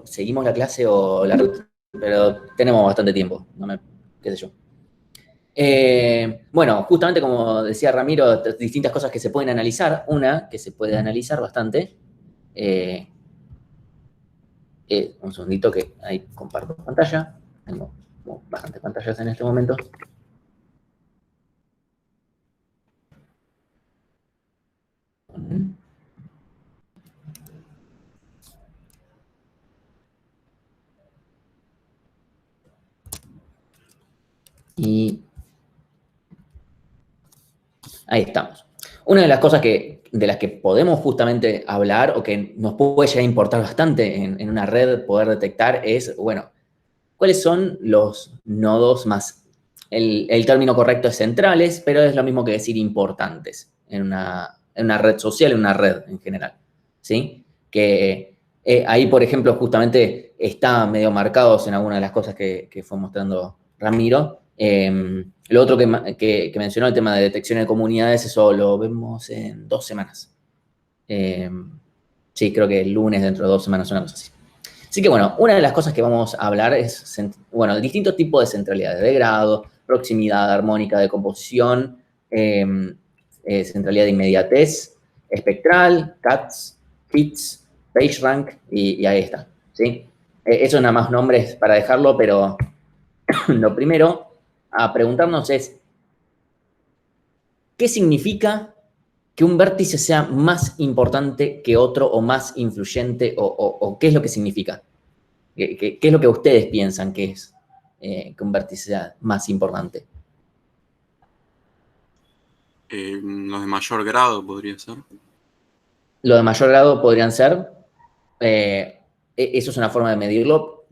¿Seguimos la clase o la... Pero tenemos bastante tiempo, qué sé yo. Bueno, justamente como decía Ramiro, distintas cosas que se pueden analizar. Una que se puede analizar bastante. Un segundito que ahí comparto pantalla. Tengo bastantes pantallas en este momento. Y ahí estamos. Una de las cosas de las que podemos justamente hablar o que nos puede llegar a importar bastante en una red poder detectar es, bueno, ¿cuáles son los nodos más, el término correcto es centrales, pero es lo mismo que decir importantes en una red social, en una red en general, ¿sí? Que ahí, por ejemplo, justamente está medio marcados en alguna de las cosas que fue mostrando Ramiro. Lo otro que mencionó, el tema de detección de comunidades, eso lo vemos en 2 semanas. Sí, creo que el lunes dentro de 2 semanas, una cosa así. Así que bueno, una de las cosas que vamos a hablar es, bueno, distintos tipos de centralidades de grado, proximidad, armónica, de composición, centralidad de inmediatez, espectral, CATS, hits, PageRank y ahí está, ¿sí? Eso nada más nombres para dejarlo, pero lo primero a preguntarnos es, ¿qué significa que un vértice sea más importante que otro o más influyente o qué es lo que significa? ¿Qué es lo que ustedes piensan que es que un vértice sea más importante? Los de mayor grado podría ser. Lo de mayor grado podrían ser, eso es una forma de medirlo,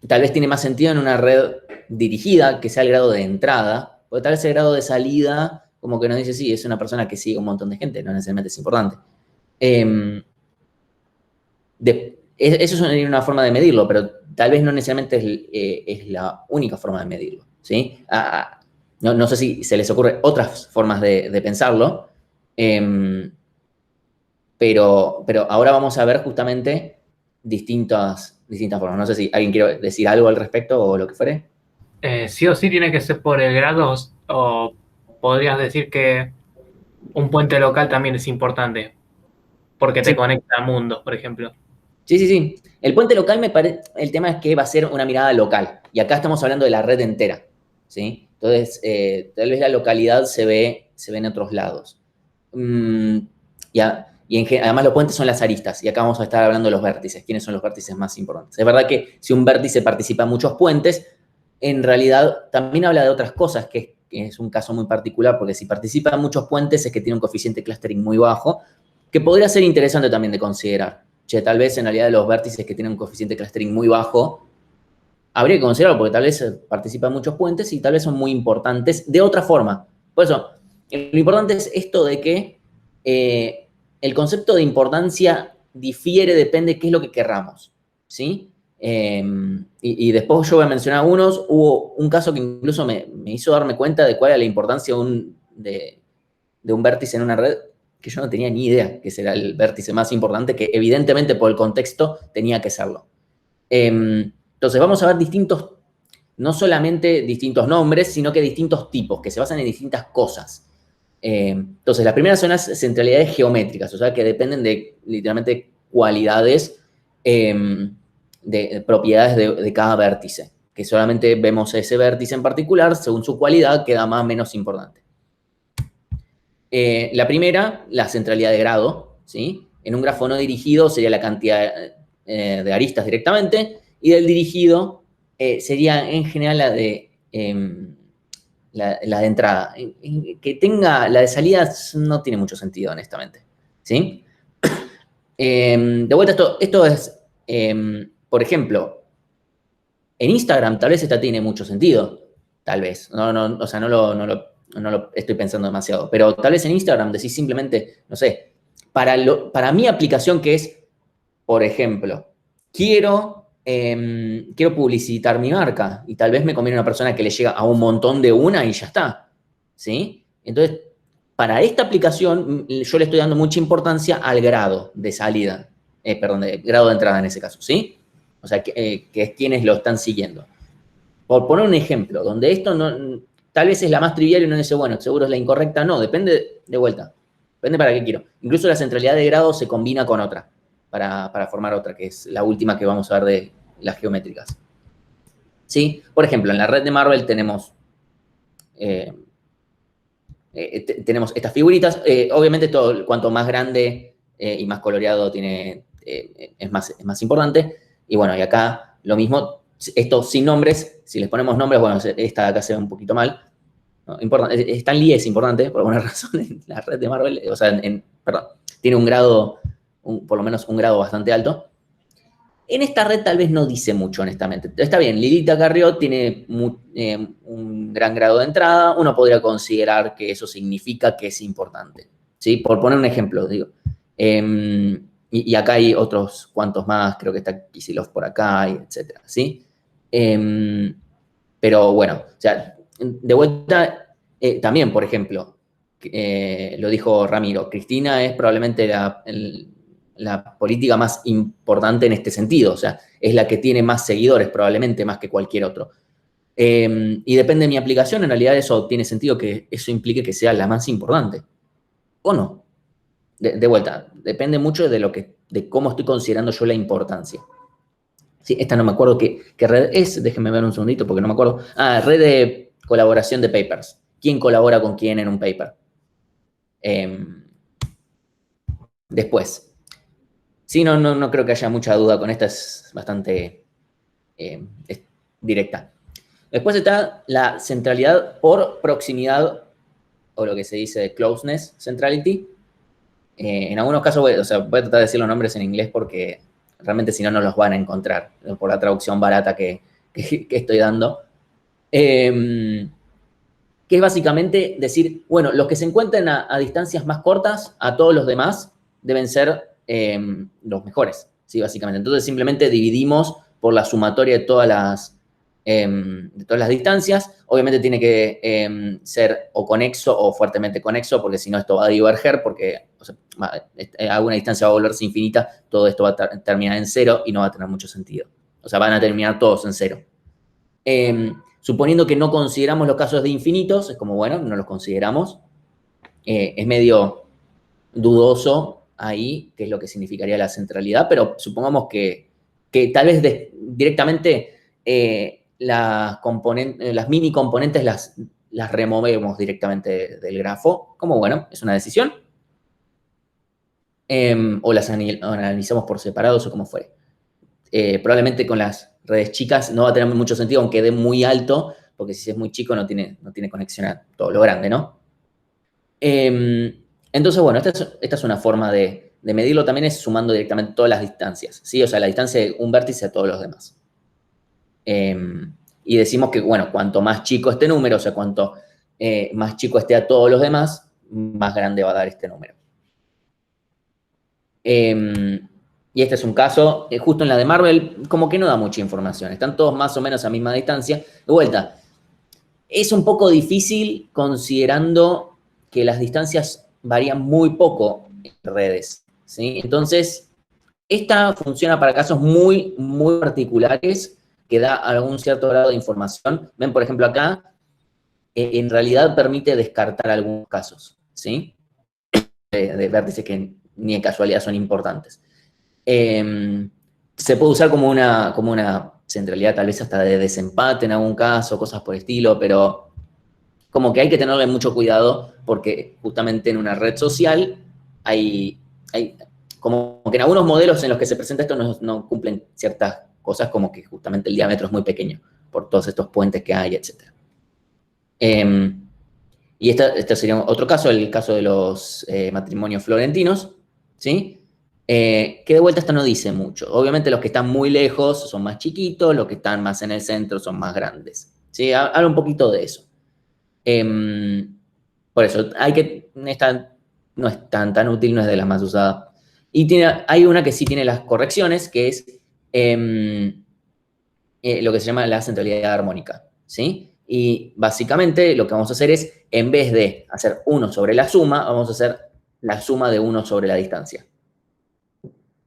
tal vez tiene más sentido en una red dirigida, que sea el grado de entrada, porque tal vez el grado de salida, como que nos dice, sí, es una persona que sigue un montón de gente, no necesariamente es importante. Eso es una forma de medirlo, pero tal vez no necesariamente es la única forma de medirlo, ¿sí? No sé si se les ocurre otras formas de pensarlo, pero ahora vamos a ver justamente distintas formas. No sé si alguien quiere decir algo al respecto o lo que fuere. Sí o sí tiene que ser por el grado, o podrías decir que un puente local también es importante, porque te Sí. conecta a mundos, por ejemplo. Sí. El puente local el tema es que va a ser una mirada local. Y acá estamos hablando de la red entera, ¿sí? Entonces, tal vez la localidad se ve en otros lados. Además los puentes son las aristas. Y acá vamos a estar hablando de los vértices. ¿Quiénes son los vértices más importantes? Es verdad que si un vértice participa en muchos puentes, en realidad también habla de otras cosas, que es un caso muy particular, porque si participa en muchos puentes es que tiene un coeficiente clustering muy bajo, que podría ser interesante también de considerar. Che, tal vez en realidad de los vértices que tienen un coeficiente clustering muy bajo, habría que considerarlo porque tal vez participan muchos puentes y tal vez son muy importantes de otra forma. Por eso, lo importante es esto de que el concepto de importancia difiere, depende de qué es lo que querramos, ¿sí? Y después yo voy a mencionar algunos. Hubo un caso que incluso me hizo darme cuenta de cuál era la importancia de un vértice en una red, que yo no tenía ni idea que será el vértice más importante, que evidentemente por el contexto tenía que serlo. Entonces vamos a ver no solamente distintos nombres, sino que distintos tipos, que se basan en distintas cosas. Entonces, la primera son las centralidades geométricas, o sea, que dependen de literalmente cualidades, de propiedades de cada vértice, que solamente vemos ese vértice en particular, según su cualidad, queda más o menos importante. La primera, la centralidad de grado, ¿sí? En un grafo no dirigido sería la cantidad de aristas directamente, y del dirigido sería en general la de entrada. Que tenga la de salida no tiene mucho sentido, honestamente, ¿sí? De vuelta, esto es, por ejemplo, en Instagram tal vez esta tiene mucho sentido, tal vez, o sea, no lo estoy pensando demasiado, pero tal vez en Instagram decís simplemente, no sé, para mi aplicación que es, por ejemplo, quiero publicitar mi marca y tal vez me conviene una persona que le llega a un montón de una y ya está, ¿sí? Entonces, para esta aplicación yo le estoy dando mucha importancia al grado de salida, perdón, de grado de entrada en ese caso, ¿sí? O sea, que es quienes lo están siguiendo. Por poner un ejemplo, donde esto no, tal vez es la más trivial y uno dice, bueno, seguro es la incorrecta. No, depende de vuelta. Depende para qué quiero. Incluso la centralidad de grado se combina con otra para formar otra, que es la última que vamos a ver de las geométricas. ¿Sí? Por ejemplo, en la red de Marvel tenemos estas figuritas. Obviamente, cuanto más grande y más coloreado es más importante. Y bueno, y acá lo mismo, estos sin nombres, si les ponemos nombres, bueno, esta de acá se ve un poquito mal. ¿No? Stan Lee es importante, por alguna razón, en la red de Marvel, o sea, perdón, tiene un grado, por lo menos un grado bastante alto. En esta red tal vez no dice mucho, honestamente. Está bien, Lilita Carriot tiene un gran grado de entrada. Uno podría considerar que eso significa que es importante. ¿Sí? Por poner un ejemplo, digo. Y acá hay otros cuantos más, creo que está Kicillof por acá, etc. ¿Sí? Pero bueno, o sea, de vuelta, también, por ejemplo, lo dijo Ramiro, Cristina es probablemente la política más importante en este sentido, o sea, es la que tiene más seguidores probablemente, más que cualquier otro. Y depende de mi aplicación, en realidad eso tiene sentido que eso implique que sea la más importante, ¿o no? De vuelta, depende mucho de cómo estoy considerando yo la importancia. Sí, esta no me acuerdo qué red es, déjenme ver un segundito porque no me acuerdo. Ah, red de colaboración de papers. ¿Quién colabora con quién en un paper? Después. Sí, no creo que haya mucha duda con esta, es bastante es directa. Después está la centralidad por proximidad, o lo que se dice closeness centrality. En algunos casos, voy a tratar de decir los nombres en inglés porque realmente si no, no los van a encontrar por la traducción barata que estoy dando. Que es básicamente decir, bueno, los que se encuentren a distancias más cortas, a todos los demás deben ser los mejores, ¿sí? Básicamente. Entonces simplemente dividimos por la sumatoria de todas las distancias. Obviamente tiene que ser o conexo o fuertemente conexo, porque si no esto va a diverger, porque a una distancia va a volverse infinita, todo esto va a terminar en cero y no va a tener mucho sentido. O sea, van a terminar todos en cero. Suponiendo que no consideramos los casos de infinitos, es como, bueno, no los consideramos. Es medio dudoso ahí qué es lo que significaría la centralidad, pero supongamos que tal vez directamente las mini componentes las removemos directamente del grafo, como, bueno, es una decisión. O las analizamos por separados o como fuere. Probablemente con las redes chicas no va a tener mucho sentido, aunque dé muy alto, porque si es muy chico no tiene conexión a todo lo grande, ¿no? Entonces, bueno, esta es una forma de medirlo, también es sumando directamente todas las distancias, ¿sí? O sea, la distancia de un vértice a todos los demás. Y decimos que, bueno, cuanto más chico este número, o sea, cuanto más chico esté a todos los demás, más grande va a dar este número. Y este es un caso, justo en la de Marvel, como que no da mucha información. Están todos más o menos a misma distancia. De vuelta, es un poco difícil considerando que las distancias varían muy poco en redes, ¿sí? Entonces, esta funciona para casos muy, muy particulares que da algún cierto grado de información. Ven, por ejemplo, acá, en realidad permite descartar algunos casos, ¿sí? De vértices que ni de casualidad son importantes. Se puede usar como una centralidad tal vez hasta de desempate en algún caso, cosas por el estilo, pero como que hay que tenerle mucho cuidado porque justamente en una red social hay como que en algunos modelos en los que se presenta esto no cumplen ciertas cosas, como que justamente el diámetro es muy pequeño por todos estos puentes que hay, etc. Y este sería otro caso, el caso de los matrimonios florentinos, ¿sí? Que de vuelta esto no dice mucho. Obviamente los que están muy lejos son más chiquitos, los que están más en el centro son más grandes, ¿sí? Habla un poquito de eso. Por eso, esta no es tan útil, no es de las más usadas. Y hay una que sí tiene las correcciones, que es lo que se llama la centralidad armónica, ¿sí? Y básicamente lo que vamos a hacer es, en vez de hacer 1 sobre la suma, vamos a hacer la suma de 1 sobre la distancia.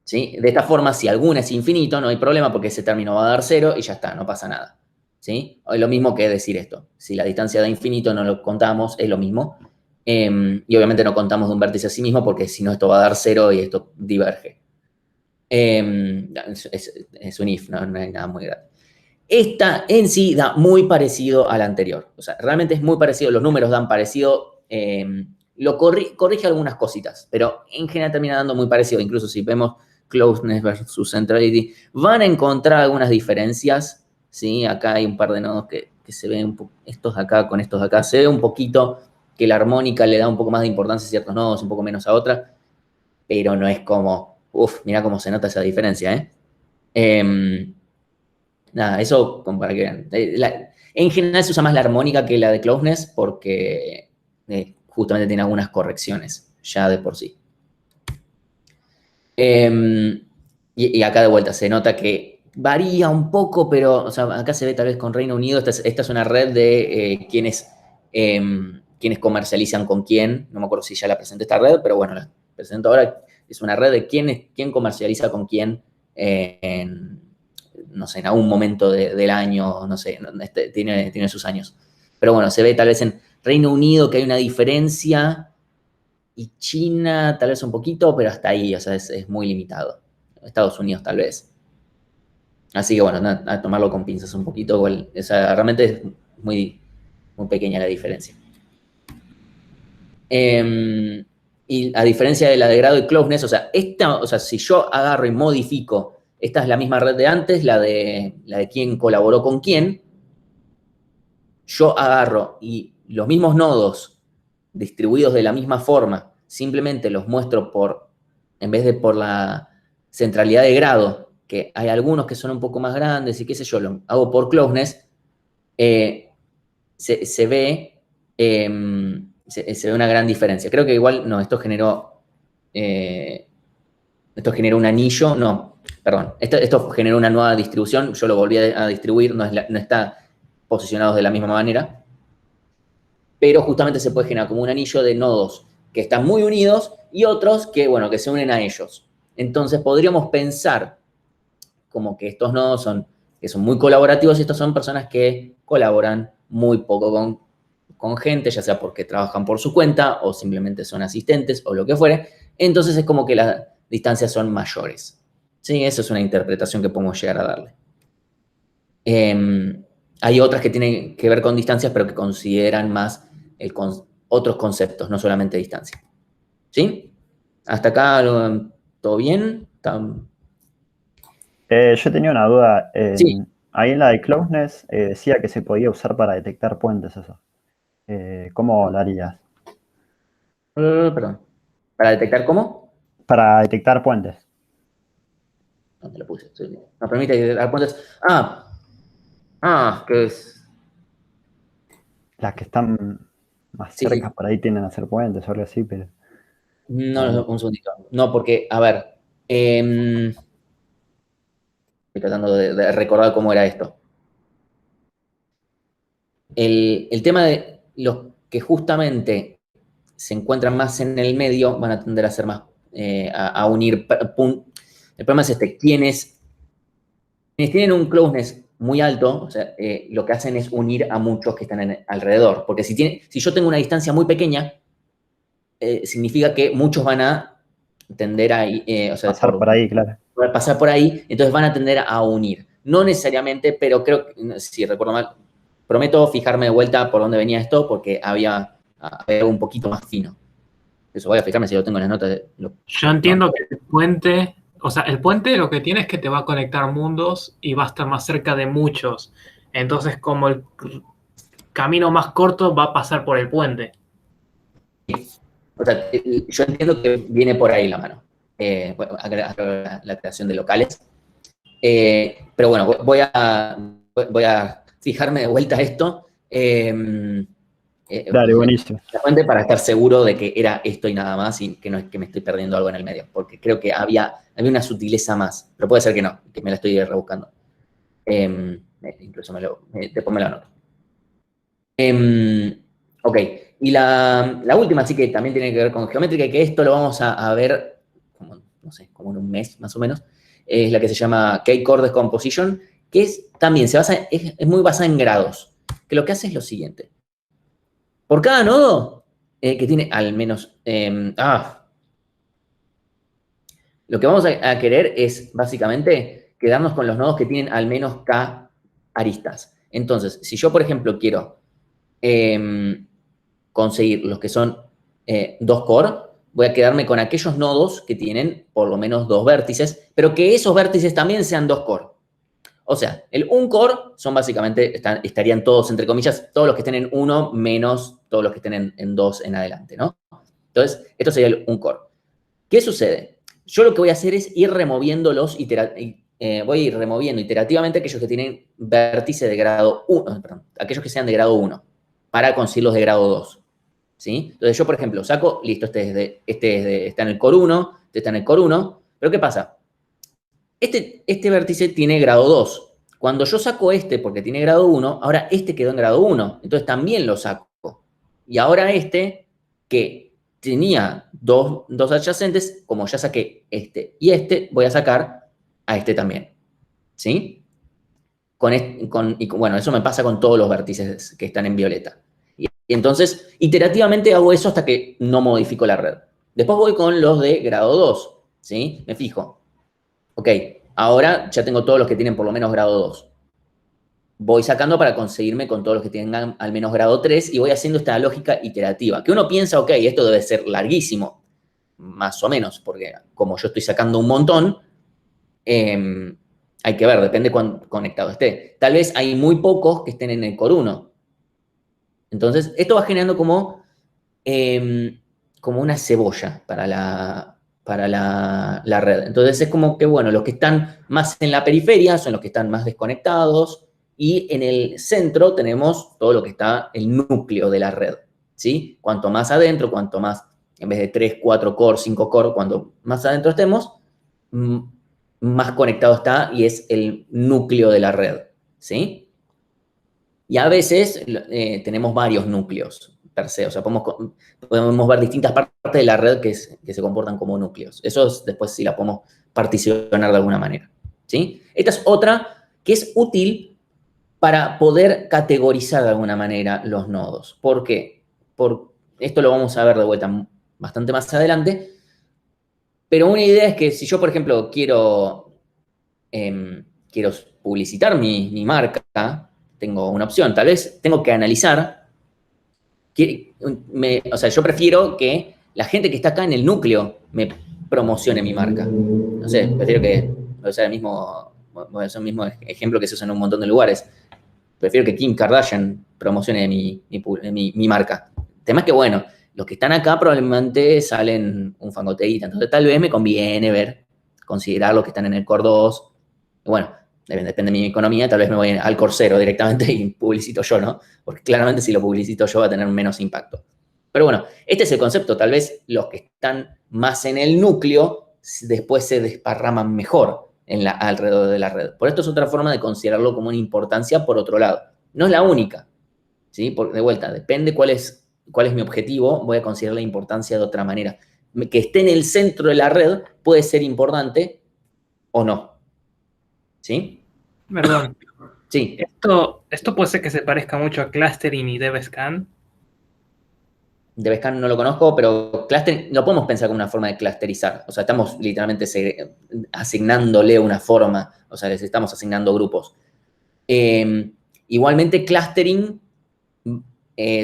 ¿Sí? De esta forma, si alguna es infinito, no hay problema porque ese término va a dar 0 y ya está, no pasa nada. ¿Sí? Es lo mismo que decir esto. Si la distancia da infinito, no lo contamos, es lo mismo. Y obviamente no contamos de un vértice a sí mismo porque si no esto va a dar 0 y esto diverge. Es un if, no hay nada muy grande. Esta en sí da muy parecido a la anterior. O sea, realmente es muy parecido, los números dan parecido, corrige algunas cositas, pero en general termina dando muy parecido. Incluso si vemos closeness versus centrality, van a encontrar algunas diferencias, ¿sí? Acá hay un par de nodos que se ven, estos de acá con estos de acá, se ve un poquito que la armónica le da un poco más de importancia a ciertos nodos, un poco menos a otras, pero no es como, mirá cómo se nota esa diferencia, ¿eh? Nada, eso como para que vean. En general se usa más la armónica que la de closeness porque justamente tiene algunas correcciones ya de por sí. Y acá de vuelta se nota que varía un poco, pero o sea, acá se ve tal vez con Reino Unido. Esta es una red de quienes comercializan con quién. No me acuerdo si ya la presenté esta red, pero bueno, la presento ahora. Es una red de quién comercializa con quién no sé, en algún momento del año, no sé, tiene sus años. Pero bueno, se ve tal vez en Reino Unido que hay una diferencia y China tal vez un poquito, pero hasta ahí, o sea, es muy limitado. Estados Unidos tal vez. Así que bueno, a tomarlo con pinzas un poquito, igual, o sea, realmente es muy, muy pequeña la diferencia. Y a diferencia de la de grado y closeness, o sea, si yo agarro y modifico, esta es la misma red de antes, la de quién colaboró con quién, yo agarro y los mismos nodos distribuidos de la misma forma, simplemente los muestro en vez de por la centralidad de grado, que hay algunos que son un poco más grandes y qué sé yo, lo hago por closeness, se ve una gran diferencia. Creo que igual, no, esto generó un anillo, no, perdón, esto generó una nueva distribución, yo lo volví a distribuir, no está posicionado de la misma manera, pero justamente se puede generar como un anillo de nodos que están muy unidos y otros que, bueno, que se unen a ellos. Entonces podríamos pensar como que estos nodos que son muy colaborativos y estos son personas que colaboran muy poco con gente, ya sea porque trabajan por su cuenta o simplemente son asistentes o lo que fuere. Entonces es como que las distancias son mayores. Sí, esa es una interpretación que podemos llegar a darle. Hay otras que tienen que ver con distancias, pero que consideran más otros conceptos, no solamente distancia. ¿Sí? ¿Hasta acá todo bien? Yo tenía una duda. Sí. Ahí en la de closeness decía que se podía usar para detectar puentes eso. ¿Cómo lo harías? Perdón. ¿Para detectar cómo? Para detectar puentes. ¿Dónde lo puse? No permite detectar puentes. Que es. Las que están más Sí, cerca sí. por ahí tienden a ser puentes o algo así, pero. No, un segundito. No, porque, a ver. Estoy tratando de recordar cómo era esto. El tema de los que justamente se encuentran más en el medio van a tender a ser más, a unir. El problema es quienes tienen un closeness muy alto, o sea, lo que hacen es unir a muchos que están alrededor. Porque si yo tengo una distancia muy pequeña, significa que muchos van a tender a, o sea, Pasar por ahí, claro. pasar por ahí, entonces van a tender a unir. No necesariamente, pero creo que, si recuerdo mal, prometo fijarme de vuelta por dónde venía esto, porque había algo un poquito más fino. Eso, voy a fijarme si lo tengo en las notas. Yo entiendo que el puente, o sea, el puente lo que tiene es que te va a conectar mundos y va a estar más cerca de muchos. Entonces, como el camino más corto va a pasar por el puente. O sea, yo entiendo que viene por ahí la mano. La creación de locales. Pero bueno, voy a fijarme de vuelta a esto. Dale, buenísimo. Para estar seguro de que era esto y nada más y que no es que me estoy perdiendo algo en el medio, porque creo que había una sutileza más, pero puede ser que no, que me la estoy rebuscando. Incluso después me la anoto. Ok, y la última sí que también tiene que ver con geométrica y que esto lo vamos a ver como no sé, como en un mes más o menos, es la que se llama K-Core Decomposition, que también es muy basada en grados, que lo que hace es lo siguiente. Por cada nodo que tiene al menos... lo que vamos a querer es básicamente quedarnos con los nodos que tienen al menos K aristas. Entonces, si yo, por ejemplo, quiero conseguir los que son 2 core, voy a quedarme con aquellos nodos que tienen por lo menos 2 vértices, pero que esos vértices también sean 2 core. O sea, el 1 core son básicamente, estarían todos, entre comillas, todos los que estén en 1 menos todos los que estén en 2 en adelante, ¿no? Entonces, esto sería el 1 core. ¿Qué sucede? Yo lo que voy a hacer es ir removiendo voy a ir removiendo iterativamente aquellos que tienen vértice de grado 1, perdón, aquellos que sean de grado 1, para conseguirlos de grado 2, ¿sí? Entonces yo, por ejemplo, saco, listo, este está en el core 1, este está en el core 1, pero ¿qué pasa? Este vértice tiene grado 2. Cuando yo saco este porque tiene grado 1, ahora este quedó en grado 1, entonces también lo saco. Y ahora este, que tenía dos adyacentes, como ya saqué este y este, voy a sacar a este también, ¿sí? Bueno, eso me pasa con todos los vértices que están en violeta. Y entonces, iterativamente hago eso hasta que no modifico la red. Después voy con los de grado 2, ¿sí? Me fijo. Ok, ahora ya tengo todos los que tienen por lo menos grado 2. Voy sacando para conseguirme con todos los que tengan al menos grado 3 y voy haciendo esta lógica iterativa. Que uno piensa, ok, esto debe ser larguísimo, más o menos, porque como yo estoy sacando un montón, hay que ver, depende cuán conectado esté. Tal vez hay muy pocos que estén en el core 1. Entonces, esto va generando como una cebolla para la red. Entonces, es como que, bueno, los que están más en la periferia son los que están más desconectados, y en el centro tenemos todo lo que está el núcleo de la red, ¿sí? Cuanto más adentro, cuanto más, en vez de 3, 4 core, 5 core, cuanto más adentro estemos, más conectado está y es el núcleo de la red, ¿sí? Y a veces tenemos varios núcleos per se, o sea, podemos ver distintas partes de la red que se comportan como núcleos. Eso después sí la podemos particionar de alguna manera, ¿sí? Esta es otra que es útil para poder categorizar de alguna manera los nodos. ¿Por qué? Esto lo vamos a ver de vuelta bastante más adelante, pero una idea es que si yo, por ejemplo, quiero publicitar mi marca, tengo una opción. Tal vez tengo que analizar, o sea, yo prefiero que la gente que está acá en el núcleo me promocione mi marca. No sé, prefiero que, voy a usar el mismo ejemplo que se usa en un montón de lugares. Prefiero que Kim Kardashian promocione mi marca. El tema es que, bueno, los que están acá probablemente salen un fangoteíta. Entonces, tal vez me conviene considerar los que están en el core 2. Bueno, depende de mi economía, tal vez me voy al core 0 directamente y publicito yo, ¿no? Porque claramente si lo publicito yo va a tener menos impacto. Pero bueno, este es el concepto. Tal vez los que están más en el núcleo después se desparraman mejor alrededor de la red. Por esto es otra forma de considerarlo como una importancia por otro lado. No es la única, ¿sí? De vuelta, depende cuál es mi objetivo, voy a considerar la importancia de otra manera. Que esté en el centro de la red puede ser importante o no. ¿Sí? Perdón. Sí. Esto puede ser que se parezca mucho a clustering y DevScan. DevScan no lo conozco, pero clustering lo podemos pensar como una forma de clusterizar. O sea, estamos literalmente asignándole una forma, o sea, les estamos asignando grupos. Igualmente, clustering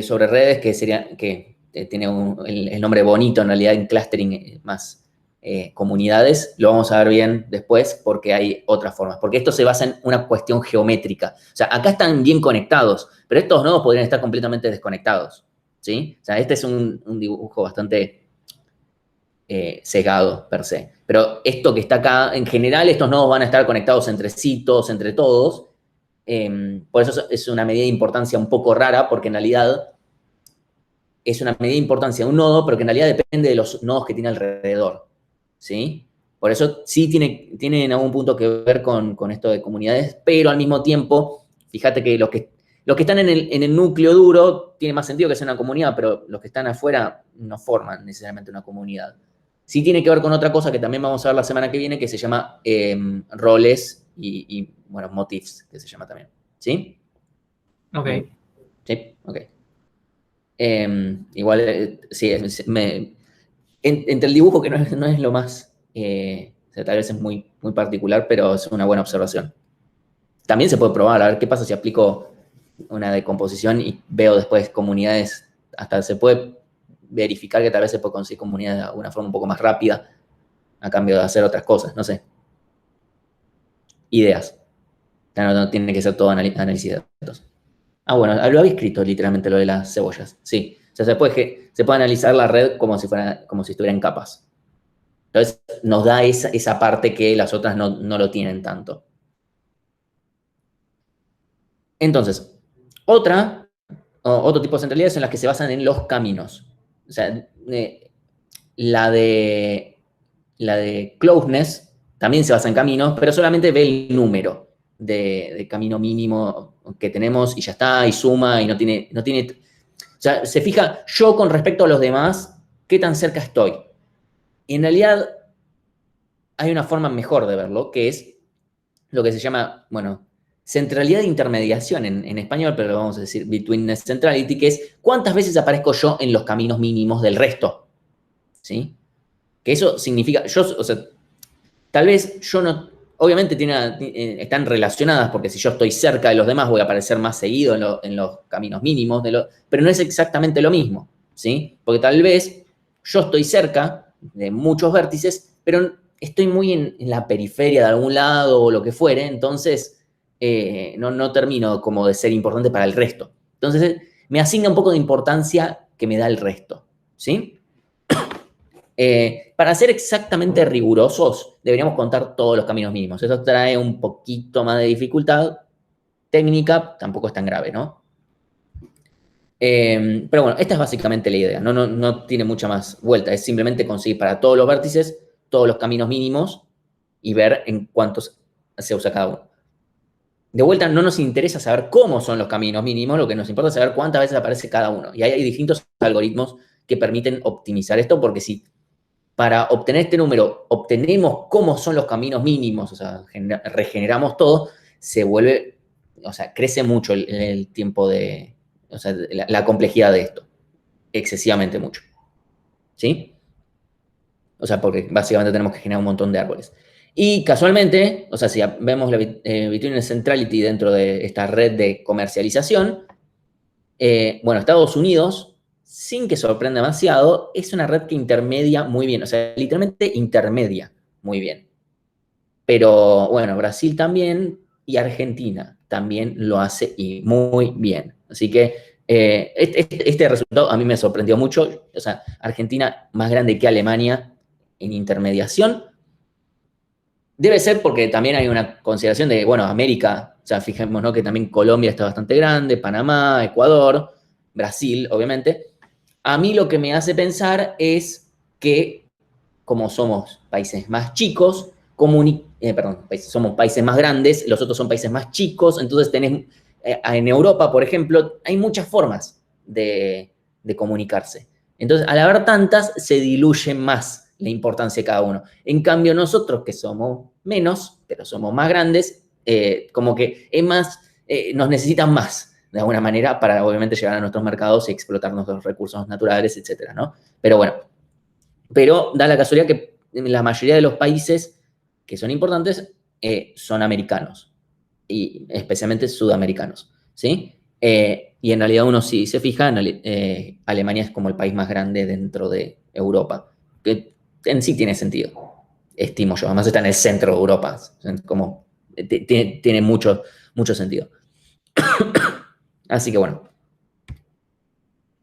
sobre redes que tiene el nombre bonito, en realidad en clustering más comunidades, lo vamos a ver bien después porque hay otras formas. Porque esto se basa en una cuestión geométrica. O sea, acá están bien conectados, pero estos nodos podrían estar completamente desconectados. ¿Sí? O sea, este es un dibujo bastante cegado, per se. Pero esto que está acá, en general, estos nodos van a estar conectados entre sí, todos entre todos. Por eso es una medida de importancia un poco rara, porque en realidad es una medida de importancia de un nodo, pero que en realidad depende de los nodos que tiene alrededor. ¿Sí? Por eso sí tiene en algún punto que ver con esto de comunidades, pero al mismo tiempo, fíjate que los que están en el núcleo duro tiene más sentido que sea una comunidad, pero los que están afuera no forman necesariamente una comunidad. Sí tiene que ver con otra cosa que también vamos a ver la semana que viene, que se llama roles y, bueno, motifs, que se llama también. ¿Sí? Ok. Sí, ok. Igual, sí, entre el dibujo, que no es lo más, o sea, tal vez es muy, muy particular, pero es una buena observación. También se puede probar, a ver qué pasa si aplico una decomposición y veo después comunidades, hasta se puede verificar que tal vez se puede conseguir comunidades de alguna forma un poco más rápida a cambio de hacer otras cosas, no sé. Ideas. No tiene que ser todo análisis de datos. Ah, bueno, lo había escrito literalmente lo de las cebollas, sí. O sea, se puede analizar la red como si estuviera en capas. Entonces, nos da esa parte que las otras no lo tienen tanto. Entonces, otro tipo de centralidades en las que se basan en los caminos. O sea, la de closeness también se basa en caminos, pero solamente ve el número de camino mínimo que tenemos y ya está, y suma, y no tiene. O sea, se fija yo con respecto a los demás, qué tan cerca estoy. Y en realidad hay una forma mejor de verlo, que es lo que se llama, bueno, centralidad de intermediación en español, pero lo vamos a decir betweenness centrality, que es cuántas veces aparezco yo en los caminos mínimos del resto. ¿Sí? Que eso significa, o sea, tal vez yo no, obviamente están relacionadas, porque si yo estoy cerca de los demás voy a aparecer más seguido en los caminos mínimos, pero no es exactamente lo mismo, ¿sí? Porque tal vez yo estoy cerca de muchos vértices, pero estoy muy en la periferia de algún lado o lo que fuere, entonces no termino como de ser importante para el resto. Entonces me asigna un poco de importancia que me da el resto, ¿sí? Para ser exactamente rigurosos, deberíamos contar todos los caminos mínimos. Eso trae un poquito más de dificultad técnica, tampoco es tan grave, ¿no? Pero bueno, esta es básicamente la idea, no tiene mucha más vuelta, es simplemente conseguir para todos los vértices todos los caminos mínimos y ver en cuántos se usa cada uno. De vuelta, no nos interesa saber cómo son los caminos mínimos, lo que nos importa es saber cuántas veces aparece cada uno. Y hay distintos algoritmos que permiten optimizar esto, porque si para obtener este número obtenemos cómo son los caminos mínimos, o sea, regeneramos todo, se vuelve, o sea, crece mucho el tiempo o sea, la complejidad de esto, excesivamente mucho, ¿sí? O sea, porque básicamente tenemos que generar un montón de árboles. Y casualmente, o sea, si vemos la betweenness centrality dentro de esta red de comercialización, bueno, Estados Unidos, sin que sorprenda demasiado, es una red que intermedia muy bien, o sea, literalmente intermedia muy bien. Pero bueno, Brasil también y Argentina también lo hace y muy bien. Así que este resultado a mí me sorprendió mucho. O sea, Argentina más grande que Alemania en intermediación. Debe ser porque también hay una consideración de, bueno, América, o sea, fijémonos que también Colombia está bastante grande, Panamá, Ecuador, Brasil, obviamente. A mí lo que me hace pensar es que, como somos países más chicos, somos países más grandes, los otros son países más chicos, entonces en Europa, por ejemplo, hay muchas formas de comunicarse. Entonces, al haber tantas, se diluye más la importancia de cada uno. En cambio, nosotros que somos menos, pero somos más grandes, como que es más, nos necesitan más, de alguna manera, para obviamente llegar a nuestros mercados y explotar nuestros recursos naturales, etcétera, ¿no? Pero bueno, da la casualidad que la mayoría de los países que son importantes son americanos, y especialmente sudamericanos, ¿sí? Y en realidad uno si se fija, Alemania es como el país más grande dentro de Europa, que en sí tiene sentido, estimo yo. Además está en el centro de Europa, como tiene mucho sentido. Así que bueno.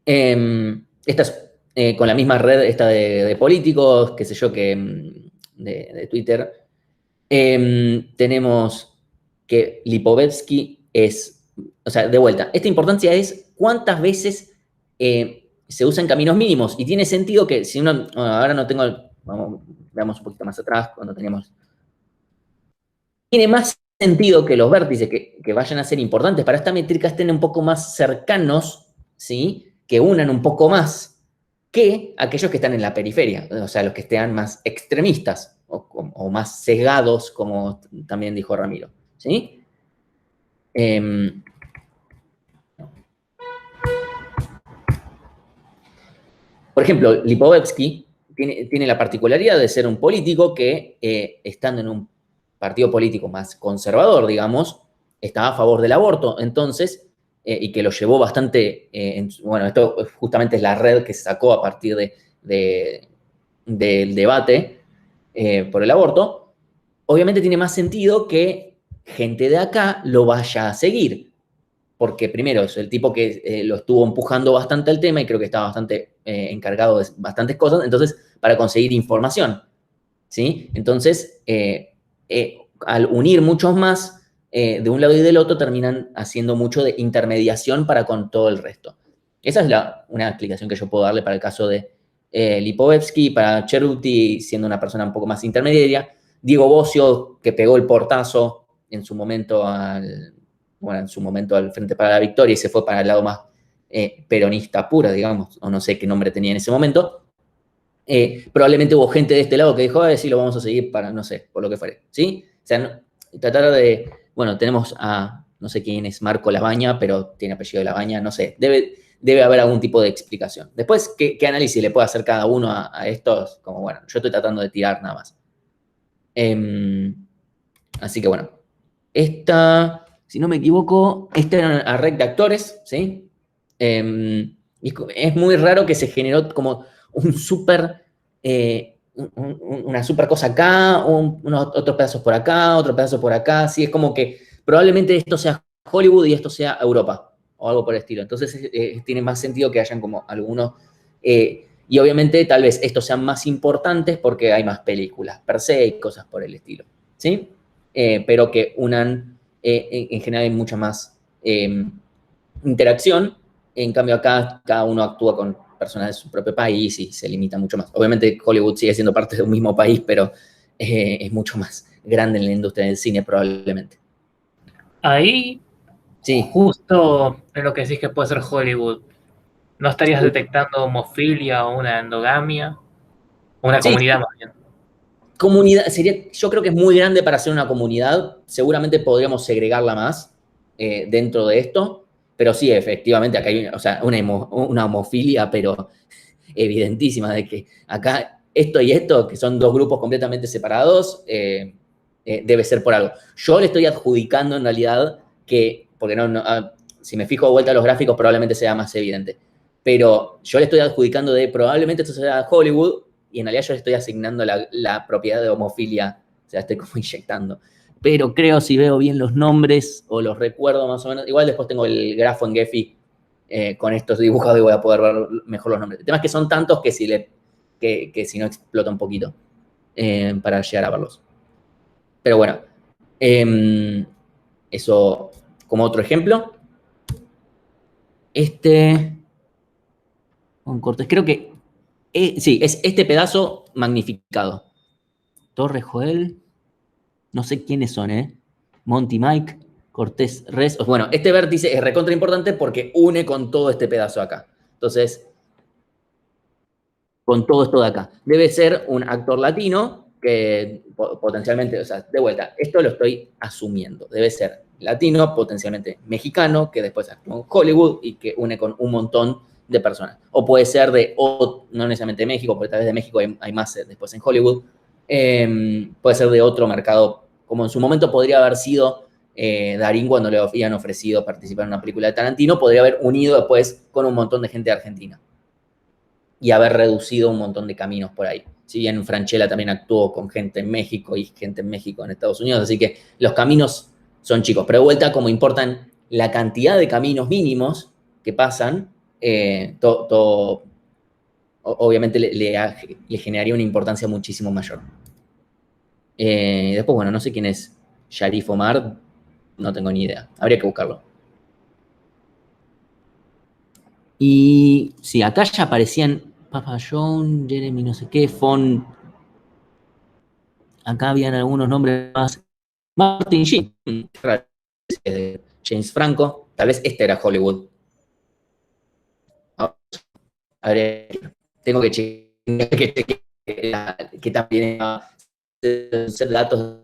Esta es con la misma red esta de políticos, qué sé yo, que de Twitter. Tenemos que Lipovetsky o sea, de vuelta, esta importancia es cuántas veces se usan caminos mínimos, y tiene sentido que si uno, bueno, ahora no tengo, veamos un poquito más atrás, cuando teníamos, tiene más sentido que los vértices que vayan a ser importantes para esta métrica estén un poco más cercanos, ¿sí? Que unan un poco más que aquellos que están en la periferia, o sea, los que estén más extremistas o más sesgados, como también dijo Ramiro, ¿sí? Por ejemplo, Lipovetsky tiene la particularidad de ser un político que, estando en un partido político más conservador, digamos, estaba a favor del aborto, entonces, y que lo llevó bastante, bueno, esto justamente es la red que se sacó a partir del debate por el aborto, obviamente tiene más sentido que gente de acá lo vaya a seguir, porque primero es el tipo que lo estuvo empujando bastante al tema y creo que estaba bastante encargado de bastantes cosas, entonces, para conseguir información, ¿sí? Entonces, al unir muchos más de un lado y del otro, terminan haciendo mucho de intermediación para con todo el resto. Esa es una explicación que yo puedo darle para el caso de Lipovetsky, para Cerruti, siendo una persona un poco más intermediaria, Diego Bossio, que pegó el portazo en su momento al Frente para la Victoria y se fue para el lado más peronista pura, digamos, o no sé qué nombre tenía en ese momento. Probablemente hubo gente de este lado que dijo, sí, lo vamos a seguir para, no sé, por lo que fuere, ¿sí? O sea, tratar de, bueno, tenemos a, no sé quién es Marco Labaña, pero tiene apellido de Labaña, no sé, debe haber algún tipo de explicación. Después, ¿qué análisis le puede hacer cada uno a estos? Como, bueno, yo estoy tratando de tirar nada más. Así que, bueno, esta, si no me equivoco, esta era una red de actores, ¿sí? Es muy raro que se generó como un súper, una súper cosa acá, unos otros pedazos por acá, otros pedazos por acá, sí, es como que probablemente esto sea Hollywood y esto sea Europa, o algo por el estilo. Entonces tiene más sentido que hayan como algunos, y obviamente tal vez estos sean más importantes porque hay más películas per se y cosas por el estilo, ¿sí? Pero que unan, en general hay mucha más interacción. En cambio acá cada uno actúa con personas de su propio país y se limita mucho más. Obviamente Hollywood sigue siendo parte de un mismo país, pero es mucho más grande en la industria del cine probablemente. Ahí, Sí. justo en lo que decís que puede ser Hollywood, ¿no estarías detectando homofilia o una endogamia? Una Sí, comunidad más bien. comunidad, yo creo que es muy grande para ser una comunidad, seguramente podríamos segregarla más dentro de esto, pero sí, efectivamente, acá hay una homofilia, pero evidentísima, de que acá esto y esto, que son dos grupos completamente separados, debe ser por algo. Yo le estoy adjudicando en realidad que, porque si me fijo de vuelta a los gráficos probablemente sea más evidente, pero yo le estoy adjudicando de probablemente esto sea Hollywood, y en realidad yo le estoy asignando la propiedad de homofilia, o sea, estoy como inyectando. Pero creo, si veo bien los nombres o los recuerdo más o menos, igual después tengo el grafo en Gephi con estos dibujos y voy a poder ver mejor los nombres. El tema es que son tantos que si no explota un poquito para llegar a verlos. Pero bueno, eso como otro ejemplo. Con Cortés, creo que sí, es este pedazo magnificado. Torre Joel, no sé quiénes son, Monty Mike, Cortés Res. Bueno, este vértice es recontra importante porque une con todo este pedazo acá. Entonces, con todo esto de acá. Debe ser un actor latino que potencialmente, o sea, de vuelta, esto lo estoy asumiendo. Debe ser latino, potencialmente mexicano, que después actúa en Hollywood y que une con un montón de personas. O puede ser no necesariamente de México, porque tal vez de México hay más después en Hollywood. Puede ser de otro mercado, como en su momento podría haber sido Darín cuando le habían ofrecido participar en una película de Tarantino, podría haber unido después con un montón de gente de Argentina y haber reducido un montón de caminos por ahí. Si bien Francella también actuó con gente en México y gente en México en Estados Unidos, así que los caminos son chicos. Pero de vuelta, como importan la cantidad de caminos mínimos que pasan, obviamente le generaría una importancia muchísimo mayor. Después, bueno, no sé quién es Sharif Omar, no tengo ni idea, habría que buscarlo. Y sí, acá ya aparecían Papa John, Jeremy no sé qué, Fon. Acá habían algunos nombres más. Martin Sheen, James Franco, tal vez este era Hollywood. Habría tengo que chequear que también un set de datos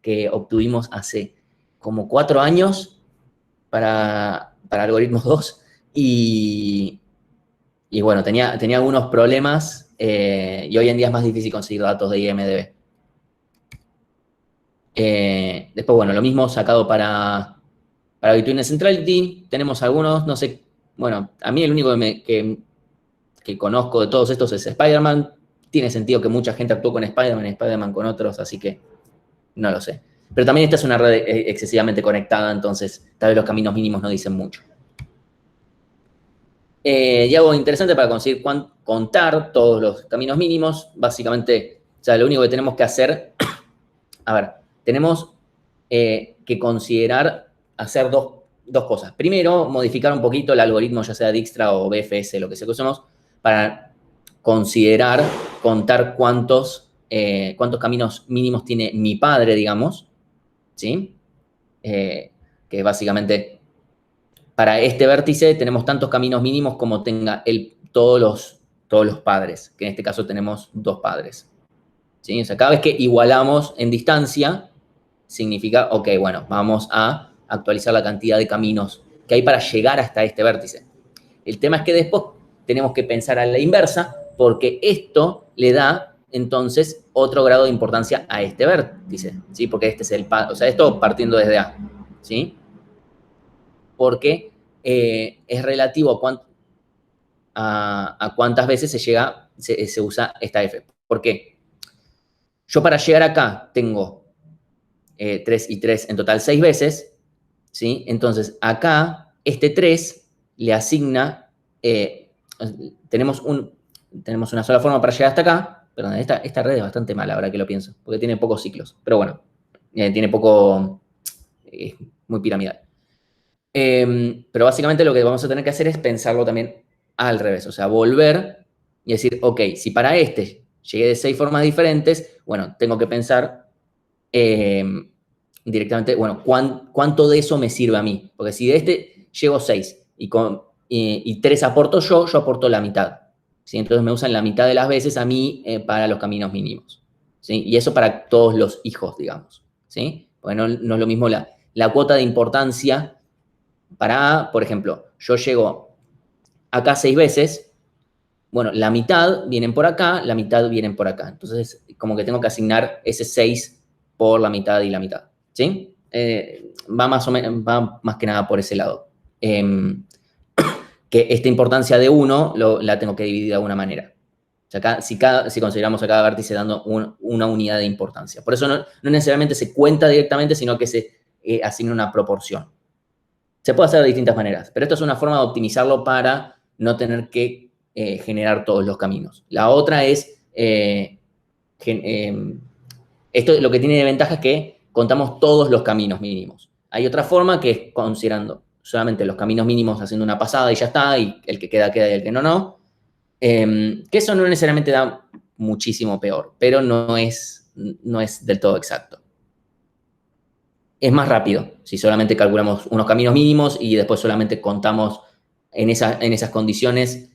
que obtuvimos hace como 4 años para algoritmos 2 y bueno, tenía algunos problemas y hoy en día es más difícil conseguir datos de IMDb. Después, bueno, lo mismo sacado para Between Centrality. Tenemos algunos, no sé, bueno, a mí el único que conozco de todos estos es Spider-Man. Tiene sentido que mucha gente actuó con Spider-Man y Spider-Man con otros, así que no lo sé. Pero también esta es una red excesivamente conectada, entonces tal vez los caminos mínimos no dicen mucho. Y algo interesante para conseguir contar todos los caminos mínimos, básicamente, o sea, lo único que tenemos que hacer, a ver, tenemos que considerar hacer dos cosas. Primero, modificar un poquito el algoritmo, ya sea Dijkstra o BFS, lo que sea que usemos, para considerar contar cuántos caminos mínimos tiene mi padre, digamos, ¿sí? Que básicamente para este vértice tenemos tantos caminos mínimos como tenga todos los padres, que en este caso tenemos 2 padres. ¿Sí? O sea, cada vez que igualamos en distancia, significa, ok, bueno, vamos a actualizar la cantidad de caminos que hay para llegar hasta este vértice. El tema es que después tenemos que pensar a la inversa, porque esto le da, entonces, otro grado de importancia a este vértice, ¿sí? Porque este es o sea, esto partiendo desde A, ¿sí? Porque es relativo a cuántas veces se usa esta F. ¿Por qué? Yo para llegar acá tengo 3 y 3, en total 6 veces, ¿sí? Entonces, acá, este 3 le asigna, tenemos una sola forma para llegar hasta acá. Perdón, esta red es bastante mala, ahora que lo pienso, porque tiene pocos ciclos. Pero bueno, tiene poco, muy piramidal. Pero básicamente lo que vamos a tener que hacer es pensarlo también al revés, o sea, volver y decir, ok, si para este llegué de 6 formas diferentes, bueno, tengo que pensar directamente, bueno, ¿cuánto de eso me sirve a mí? Porque si de este llevo 6 y 3 aporto yo aporto la mitad, ¿sí? Entonces me usan la mitad de las veces a mí para los caminos mínimos, ¿sí? Y eso para todos los hijos, digamos, ¿sí? Porque no es lo mismo la cuota de importancia para, por ejemplo, yo llego acá 6 veces, bueno, la mitad vienen por acá, la mitad vienen por acá. Entonces, como que tengo que asignar ese 6 por la mitad y la mitad, ¿sí? Va más que nada por ese lado. Que esta importancia de 1 la tengo que dividir de alguna manera. O sea, si consideramos a cada vértice dando una unidad de importancia. Por eso no necesariamente se cuenta directamente, sino que se asigna una proporción. Se puede hacer de distintas maneras, pero esto es una forma de optimizarlo para no tener que generar todos los caminos. La otra es, esto lo que tiene de ventaja es que contamos todos los caminos mínimos. Hay otra forma que es considerando solamente los caminos mínimos haciendo una pasada y ya está, y el que queda y el que no. Que eso no necesariamente da muchísimo peor, pero no es del todo exacto. Es más rápido si solamente calculamos unos caminos mínimos y después solamente contamos en esas condiciones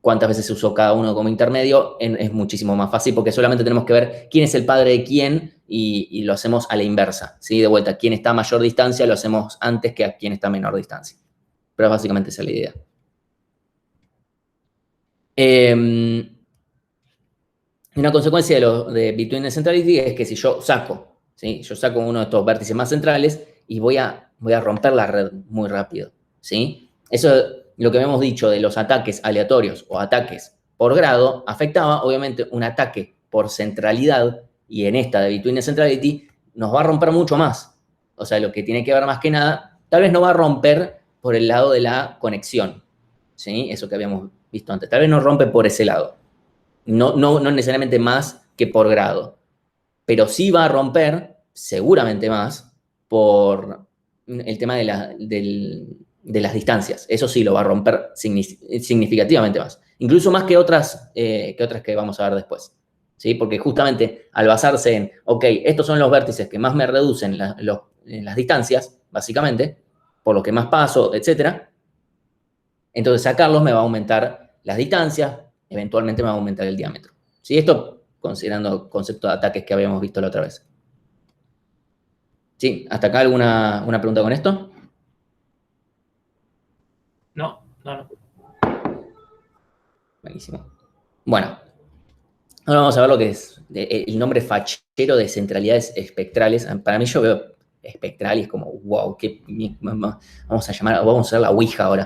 cuántas veces se usó cada uno como intermedio. Es muchísimo más fácil porque solamente tenemos que ver quién es el padre de quién y lo hacemos a la inversa, ¿sí? De vuelta, quién está a mayor distancia lo hacemos antes que a quién está a menor distancia. Pero básicamente esa es la idea. Una consecuencia de Between Centrality es que si yo saco, ¿sí? Yo saco uno de estos vértices más centrales y voy a romper la red muy rápido, ¿sí? Eso es lo que habíamos dicho de los ataques aleatorios o ataques por grado, afectaba obviamente un ataque por centralidad y en esta de Between Centrality nos va a romper mucho más. O sea, lo que tiene que ver más que nada, tal vez no va a romper por el lado de la conexión, ¿sí? Eso que habíamos visto antes. Tal vez no rompe por ese lado. No necesariamente más que por grado. Pero sí va a romper, seguramente más, por el tema de las distancias. Eso sí lo va a romper significativamente más. Incluso más que otras que vamos a ver después. ¿Sí? Porque justamente al basarse en, ok, estos son los vértices que más me reducen las distancias, básicamente, por lo que más paso, etc. Entonces sacarlos me va a aumentar las distancias, eventualmente me va a aumentar el diámetro. ¿Sí? Esto considerando concepto de ataques que habíamos visto la otra vez. ¿Sí? ¿Hasta acá alguna pregunta con esto? No. Buenísimo. Bueno, ahora vamos a ver lo que es el nombre fachero de centralidades espectrales. Para mí yo veo espectral y es como, wow, vamos a usar la Ouija ahora.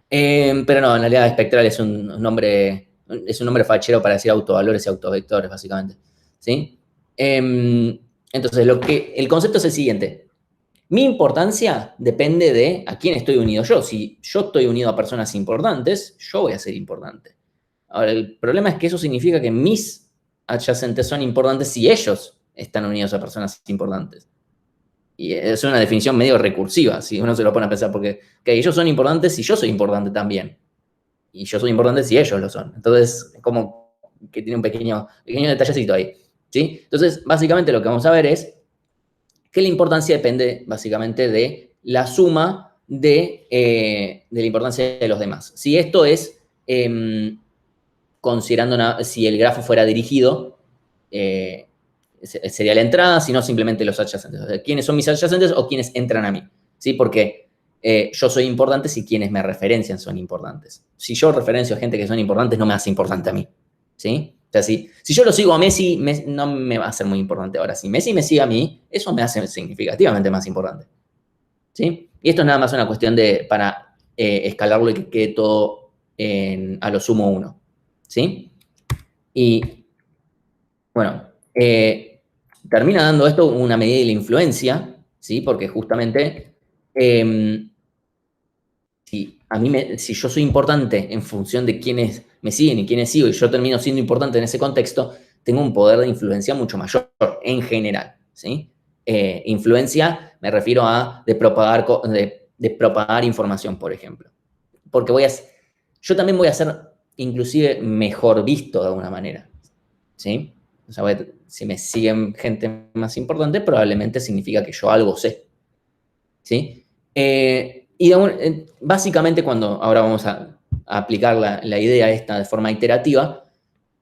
Pero no, en realidad espectral es un nombre fachero para decir autovalores y autovectores, básicamente. ¿Sí? Entonces, el concepto es el siguiente. Mi importancia depende de a quién estoy unido yo. Si yo estoy unido a personas importantes, yo voy a ser importante. Ahora, el problema es que eso significa que mis adyacentes son importantes si ellos están unidos a personas importantes. Y es una definición medio recursiva, si uno se lo pone a pensar, porque ellos son importantes si yo soy importante también. Y yo soy importante si ellos lo son. Entonces, es como que tiene un pequeño detallecito ahí. ¿Sí? Entonces, básicamente lo que vamos a ver es que la importancia depende básicamente de la suma de la importancia de los demás. Si esto es considerando si el grafo fuera dirigido, sería la entrada, si no simplemente los adyacentes. O sea, ¿quiénes son mis adyacentes o quiénes entran a mí? ¿Sí? Porque yo soy importante si quienes me referencian son importantes. Si yo referencio a gente que son importantes, no me hace importante a mí. ¿Sí? O sea, si yo lo sigo a Messi, no me va a ser muy importante. Ahora, si Messi me sigue a mí, eso me hace significativamente más importante. ¿Sí? Y esto es nada más una cuestión para escalarlo y que quede todo a lo sumo 1. ¿Sí? Y, bueno, termina dando esto una medida de la influencia, ¿sí? Porque justamente, si yo soy importante en función de quiénes me siguen y quiénes sigo, y yo termino siendo importante en ese contexto, tengo un poder de influencia mucho mayor en general, ¿sí? Influencia me refiero a de propagar información, por ejemplo. Porque yo también voy a ser inclusive mejor visto de alguna manera, ¿sí? O sea, si me siguen gente más importante, probablemente significa que yo algo sé, ¿sí? Y básicamente ahora vamos a aplicar la idea esta de forma iterativa,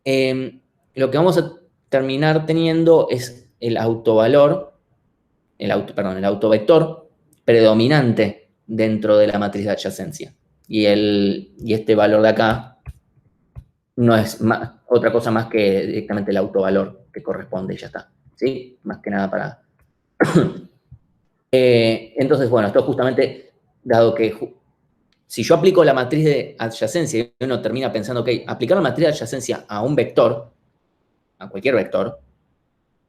lo que vamos a terminar teniendo es el autovector predominante dentro de la matriz de adyacencia. Y este valor de acá no es otra cosa más que directamente el autovalor que corresponde y ya está. ¿Sí? Más que nada para... entonces, bueno, esto justamente, dado que si yo aplico la matriz de adyacencia y uno termina pensando, ok, aplicar la matriz de adyacencia a un vector, a cualquier vector,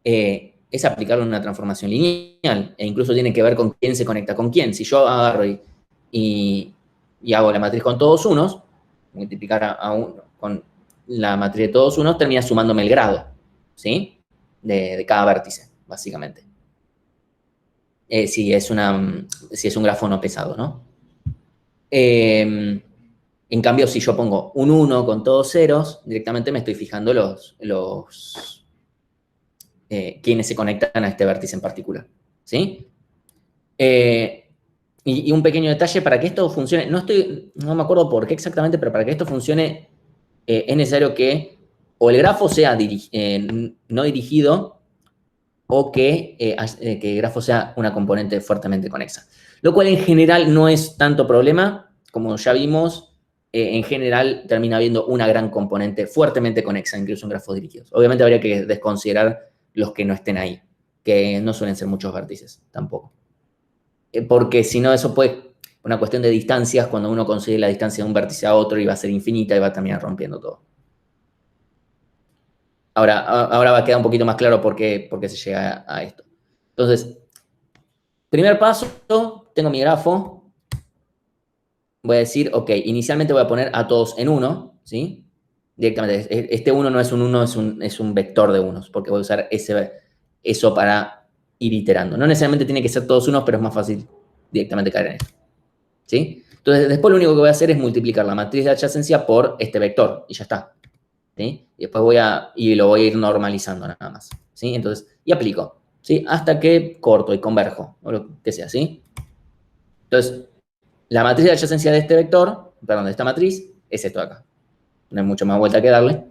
es aplicarlo en una transformación lineal, e incluso tiene que ver con quién se conecta con quién. Si yo agarro y hago la matriz con todos unos, multiplicar con la matriz de todos unos, termina sumándome el grado, ¿sí? De cada vértice, básicamente. Si es un grafo no pesado, ¿no? En cambio, si yo pongo un 1 con todos ceros, directamente me estoy fijando quienes se conectan a este vértice en particular, ¿sí? Y un pequeño detalle, para que esto funcione, no me acuerdo por qué exactamente, pero para que esto funcione es necesario que o el grafo sea no dirigido o que el grafo sea una componente fuertemente conexa. Lo cual en general no es tanto problema, como ya vimos, en general termina habiendo una gran componente fuertemente conexa, incluso en grafos dirigidos. Obviamente habría que desconsiderar los que no estén ahí, que no suelen ser muchos vértices tampoco. Porque si no, eso puede, una cuestión de distancias, cuando uno consigue la distancia de un vértice a otro, y va a ser infinita y va a terminar rompiendo todo. Ahora va a quedar un poquito más claro por qué se llega a esto. Entonces, primer paso, tengo mi grafo. Voy a decir, ok, inicialmente voy a poner a todos en 1, ¿sí? Directamente, este 1 no es un 1, es un vector de unos, porque voy a usar eso para ir iterando. No necesariamente tiene que ser todos unos, pero es más fácil directamente caer en esto, ¿sí? Entonces, después lo único que voy a hacer es multiplicar la matriz de adyacencia por este vector, y ya está, ¿sí? Y después lo voy a ir normalizando nada más, ¿sí? Entonces, y aplico, ¿sí? Hasta que corto y converjo, o lo que sea, ¿sí? Entonces, la matriz de adyacencia de este vector, perdón, de esta matriz, es esto de acá, no hay mucho más vuelta que darle.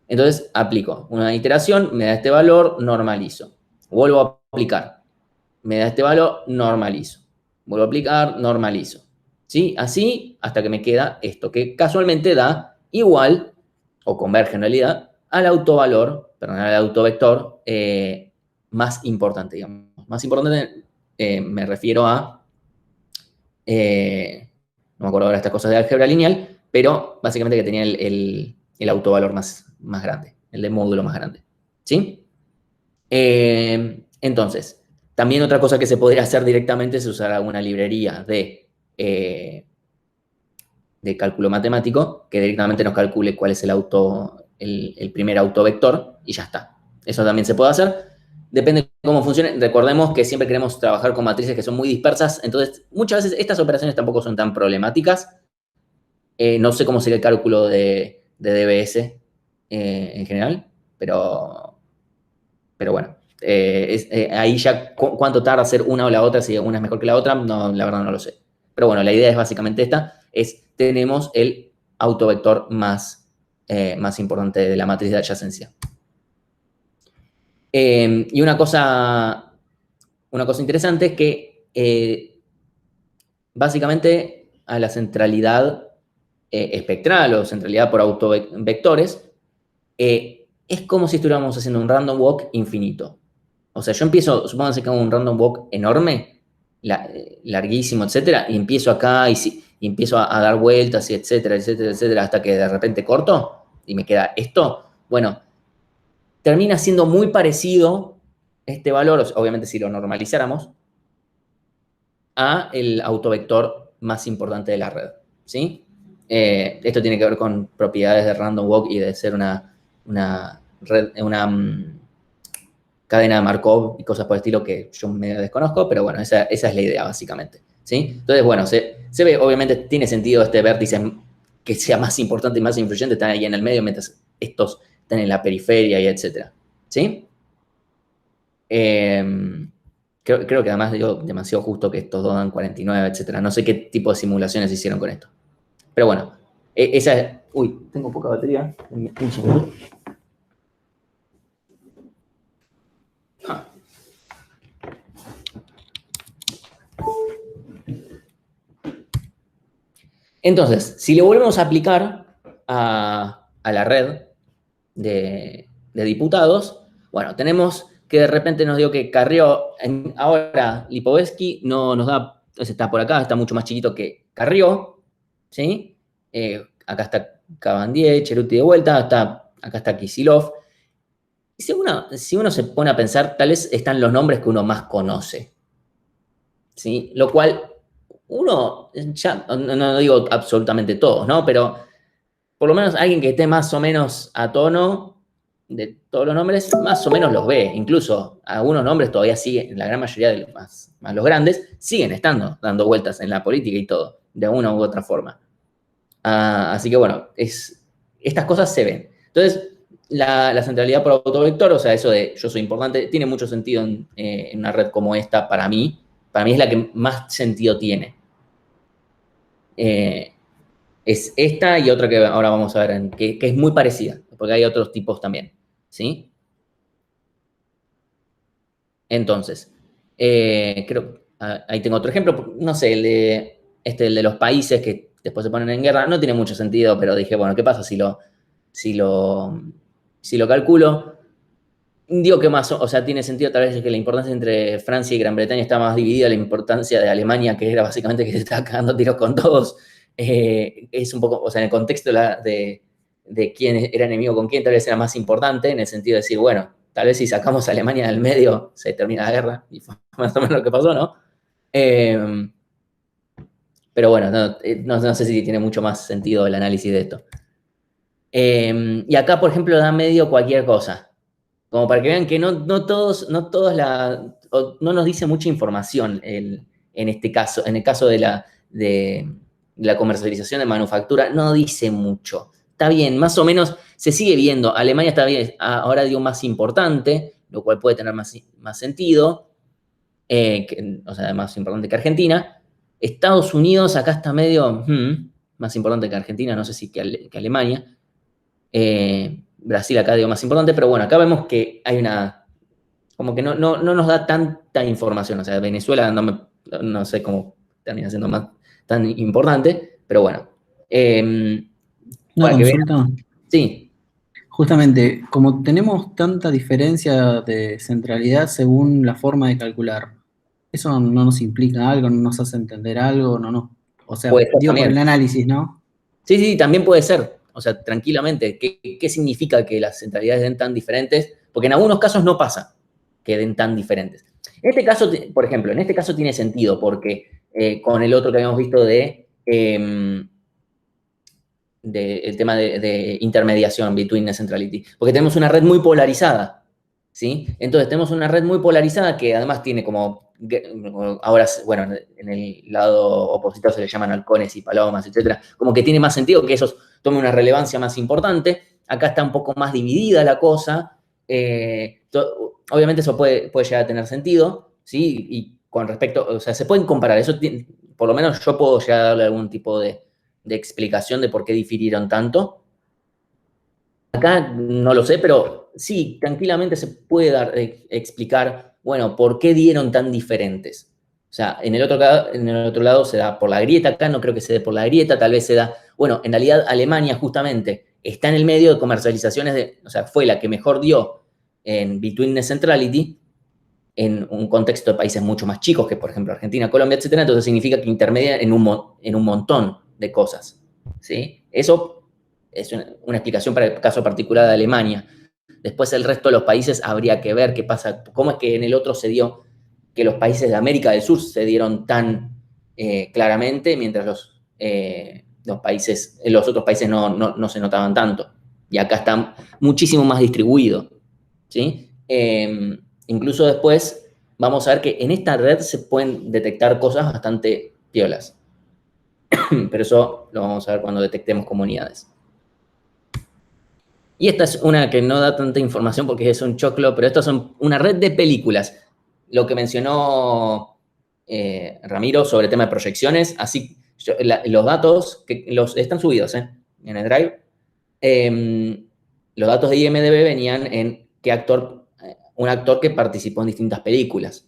Entonces, aplico una iteración, me da este valor, normalizo. Vuelvo a aplicar. Me da este valor, normalizo. Vuelvo a aplicar, normalizo. ¿Sí? Así hasta que me queda esto, que casualmente da igual, o converge en realidad, al autovalor, perdón, al autovector más importante, digamos. Más importante me refiero a, no me acuerdo ahora estas cosas de álgebra lineal, pero básicamente que tenía el autovalor más grande, el de módulo más grande. ¿Sí? Entonces, también otra cosa que se podría hacer directamente es usar alguna librería de cálculo matemático que directamente nos calcule cuál es el primer autovector y ya está. Eso también se puede hacer. Depende de cómo funcione. Recordemos que siempre queremos trabajar con matrices que son muy dispersas, entonces muchas veces estas operaciones tampoco son tan problemáticas. No sé cómo sería el cálculo de DBS en general, pero bueno. Ahí ya cuánto tarda hacer una o la otra, si una es mejor que la otra, no, la verdad no lo sé. Pero bueno, la idea es básicamente esta, tenemos el autovector más importante de la matriz de adyacencia. Y una cosa interesante es que básicamente a la centralidad espectral o centralidad por autovectores es como si estuviéramos haciendo un random walk infinito. O sea, yo empiezo, supónganse que hago un random walk enorme, larguísimo, etcétera, y empiezo acá y empiezo a dar vueltas, y etcétera, hasta que de repente corto y me queda esto. Bueno, termina siendo muy parecido este valor, obviamente si lo normalizáramos, a el autovector más importante de la red, ¿sí? Esto tiene que ver con propiedades de random walk y de ser una cadena de Markov y cosas por el estilo que yo me desconozco, pero bueno, esa es la idea básicamente, ¿sí? Entonces, bueno, se ve, obviamente tiene sentido este vértice que sea más importante y más influyente, están ahí en el medio, mientras estos están en la periferia y etcétera, ¿sí? Creo que además digo demasiado justo que estos dos dan 49, etcétera. No sé qué tipo de simulaciones hicieron con esto. Pero bueno, esa es... Uy, tengo poca batería. Un segundo. Entonces, si le volvemos a aplicar a la red de diputados, bueno, tenemos que de repente nos dio que Carrió, ahora Lipovetsky no nos da, está por acá, está mucho más chiquito que Carrió, ¿sí? Acá está Cabandier, Ceruti de vuelta, acá está Kisilov. Y si uno se pone a pensar, tal vez están los nombres que uno más conoce, ¿sí? Lo cual uno, ya no digo absolutamente todos, ¿no? Pero por lo menos alguien que esté más o menos a tono de todos los nombres, más o menos los ve. Incluso algunos nombres todavía siguen, la gran mayoría de los más los grandes, siguen estando dando vueltas en la política y todo, de una u otra forma. Así que bueno, estas cosas se ven. Entonces, la centralidad por autovector, o sea, eso de yo soy importante, tiene mucho sentido en una red como esta para mí. Para mí es la que más sentido tiene. Es esta y otra que ahora vamos a ver, que es muy parecida, porque hay otros tipos también, ¿sí? Entonces, creo, ahí tengo otro ejemplo, no sé, el de los países que después se ponen en guerra, no tiene mucho sentido, pero dije, bueno, ¿qué pasa si lo calculo? Digo que más, o sea, tiene sentido tal vez que la importancia entre Francia y Gran Bretaña está más dividida, la importancia de Alemania, que era básicamente que se estaba cagando tiros con todos, es un poco, o sea, en el contexto de quién era enemigo con quién, tal vez era más importante, en el sentido de decir, bueno, tal vez si sacamos a Alemania del medio, se termina la guerra, y fue más o menos lo que pasó, ¿no? Pero bueno, no sé si tiene mucho más sentido el análisis de esto. Y acá, por ejemplo, da medio cualquier cosa. Como para que vean que no nos dice mucha información en este caso. En el caso de la comercialización de manufactura, no dice mucho. Está bien, más o menos se sigue viendo. Alemania está bien, ahora digo más importante, lo cual puede tener más sentido. O sea, más importante que Argentina. Estados Unidos acá está medio más importante que Argentina, no sé si que Alemania. Brasil acá digo más importante, pero bueno, acá vemos que hay una, como que no nos da tanta información, o sea, Venezuela no sé cómo termina siendo más tan importante, pero bueno. Una Para que vean, consulta. sí, Justamente, como tenemos tanta diferencia de centralidad según la forma de calcular, ¿eso no nos implica algo, no nos hace entender algo, no? O sea, puede ser digo por también. el análisis, ¿no? Sí, también puede ser, o sea, tranquilamente. ¿Qué significa que las centralidades den tan diferentes? Porque en algunos casos no pasa que den tan diferentes. En este caso, por ejemplo, en este caso tiene sentido, porque con el otro que habíamos visto el tema de intermediación, betweenness centrality, porque tenemos una red muy polarizada, ¿sí? Entonces tenemos una red muy polarizada que además tiene como, ahora, bueno, en el lado opositor se le llaman halcones y palomas, etcétera, como que tiene más sentido que esos tomen una relevancia más importante. Acá está un poco más dividida la cosa. Obviamente eso puede llegar a tener sentido, ¿sí? Y con respecto, o sea, se pueden comparar, eso por lo menos yo puedo llegar a darle algún tipo de explicación de por qué difirieron tanto. Acá no lo sé, pero sí, tranquilamente se puede explicar, bueno, por qué dieron tan diferentes. O sea, en el otro lado se da por la grieta, acá no creo que se dé por la grieta, tal vez se da, bueno, en realidad Alemania justamente está en el medio de comercializaciones, o sea, fue la que mejor dio en Betweenness Centrality, en un contexto de países mucho más chicos que, por ejemplo, Argentina, Colombia, etcétera, entonces significa que intermedia en un montón de cosas, ¿sí? Eso es una explicación para el caso particular de Alemania. Después el resto de los países habría que ver qué pasa, cómo es que en el otro se dio, que los países de América del Sur se dieron tan claramente, mientras los otros países no se notaban tanto. Y acá está muchísimo más distribuido, ¿sí? Incluso después vamos a ver que en esta red se pueden detectar cosas bastante piolas. Pero eso lo vamos a ver cuando detectemos comunidades. Y esta es una que no da tanta información porque es un choclo, pero estas son una red de películas. Lo que mencionó Ramiro sobre el tema de proyecciones, así los datos que están subidos en el Drive. Los datos de IMDb venían en un actor que participó en distintas películas.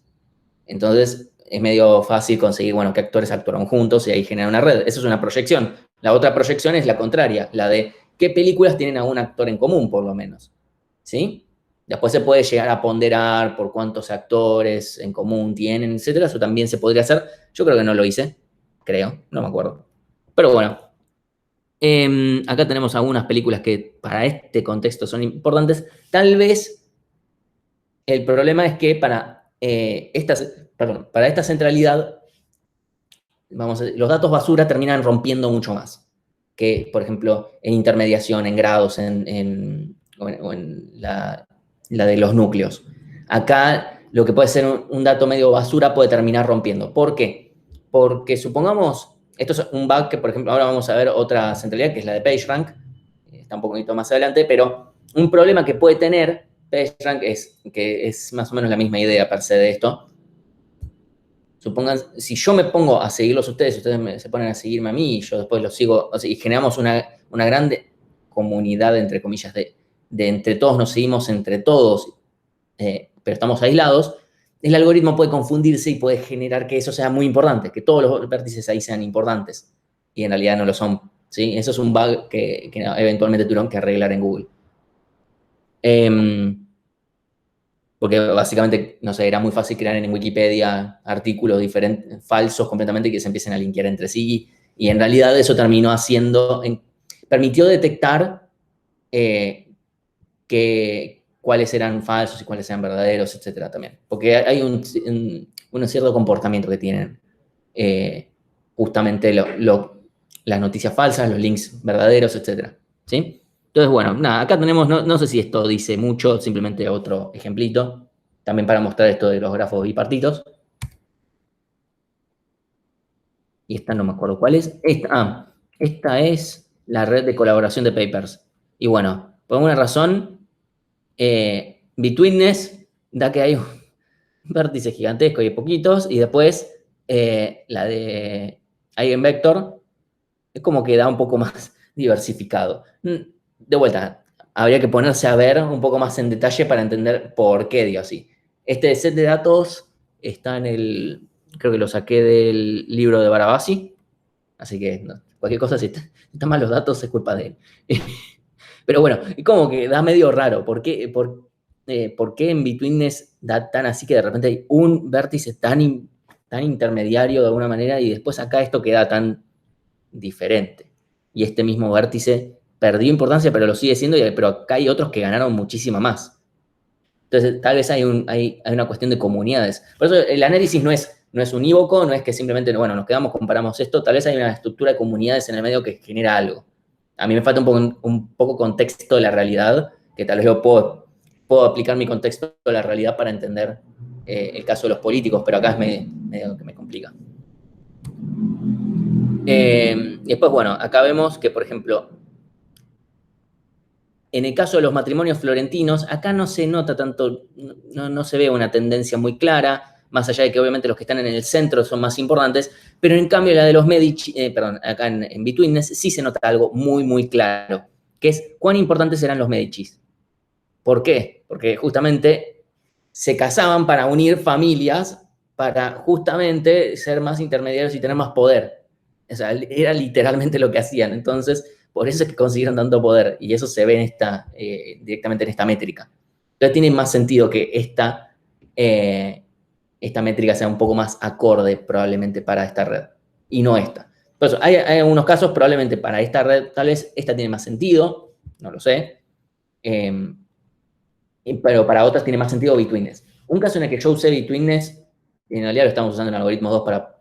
Entonces, es medio fácil conseguir, bueno, qué actores actuaron juntos y ahí genera una red. Eso es una proyección. La otra proyección es la contraria, la de qué películas tienen a un actor en común, por lo menos. ¿Sí? Después se puede llegar a ponderar por cuántos actores en común tienen, etcétera. Eso también se podría hacer. Yo creo que no lo hice. Creo, no me acuerdo. Pero bueno. Acá tenemos algunas películas que para este contexto son importantes. Tal vez el problema es que para esta centralidad, los datos basura terminan rompiendo mucho más que, por ejemplo, en intermediación, en grados, o en la de los núcleos. Acá lo que puede ser un dato medio basura puede terminar rompiendo. ¿Por qué? Porque supongamos, esto es un bug que, por ejemplo, ahora vamos a ver otra centralidad, que es la de PageRank, está un poquito más adelante, pero un problema que puede tener PageRank es que es más o menos la misma idea per se de esto. Supongan, si yo me pongo a seguirlos a ustedes se ponen a seguirme a mí y yo después los sigo, o sea, y generamos una grande comunidad, entre comillas, de entre todos nos seguimos entre todos, pero estamos aislados, el algoritmo puede confundirse y puede generar que eso sea muy importante, que todos los vértices ahí sean importantes, y en realidad no lo son, ¿sí? Eso es un bug que eventualmente tuvieron que arreglar en Google. Porque básicamente, no sé, era muy fácil crear en Wikipedia artículos diferentes, falsos completamente, que se empiecen a linkear entre sí, y en realidad eso terminó permitió detectar cuáles eran falsos y cuáles eran verdaderos, etcétera, también. Porque hay un cierto comportamiento que tienen justamente las noticias falsas, los links verdaderos, etcétera, ¿sí? Entonces, bueno, nada, acá tenemos, no sé si esto dice mucho, simplemente otro ejemplito, también para mostrar esto de los grafos bipartitos. Y esta no me acuerdo cuál es. Esta es la red de colaboración de papers. Y bueno, por alguna razón, Betweenness da que hay un vértice gigantesco y poquitos, y después la de Eigenvector es como que da un poco más diversificado. De vuelta, habría que ponerse a ver un poco más en detalle para entender por qué dio así. Este set de datos está creo que lo saqué del libro de Barabasi, así que no, cualquier cosa, si están mal los datos, es culpa de él. Pero bueno, es como que da medio raro. ¿Por qué en Betweenness da tan así que de repente hay un vértice tan intermediario de alguna manera y después acá esto queda tan diferente? Y este mismo vértice perdió importancia, pero lo sigue siendo, pero acá hay otros que ganaron muchísima más. Entonces, tal vez hay una cuestión de comunidades. Por eso el análisis no es unívoco, no es que simplemente, bueno, nos quedamos, comparamos esto, tal vez hay una estructura de comunidades en el medio que genera algo. A mí me falta un poco contexto de la realidad, que tal vez yo puedo aplicar mi contexto de la realidad para entender el caso de los políticos, pero acá es medio que me complica. Después, bueno, acá vemos que, por ejemplo, en el caso de los matrimonios florentinos, acá no se nota tanto, no se ve una tendencia muy clara, más allá de que obviamente los que están en el centro son más importantes, pero en cambio la de los Medici, acá en Betweenness sí se nota algo muy, muy claro, que es cuán importantes eran los Medicis. ¿Por qué? Porque justamente se casaban para unir familias, para justamente ser más intermediarios y tener más poder. O sea, era literalmente lo que hacían. Entonces, por eso es que consiguieron tanto poder, y eso se ve directamente en esta métrica. Entonces tiene más sentido que esta métrica sea un poco más acorde probablemente para esta red, y no esta. Por eso, hay algunos casos, probablemente para esta red, tal vez esta tiene más sentido, no lo sé, pero para otras tiene más sentido Betweenness. Un caso en el que yo usé Betweenness, en realidad lo estamos usando en Algoritmos 2 para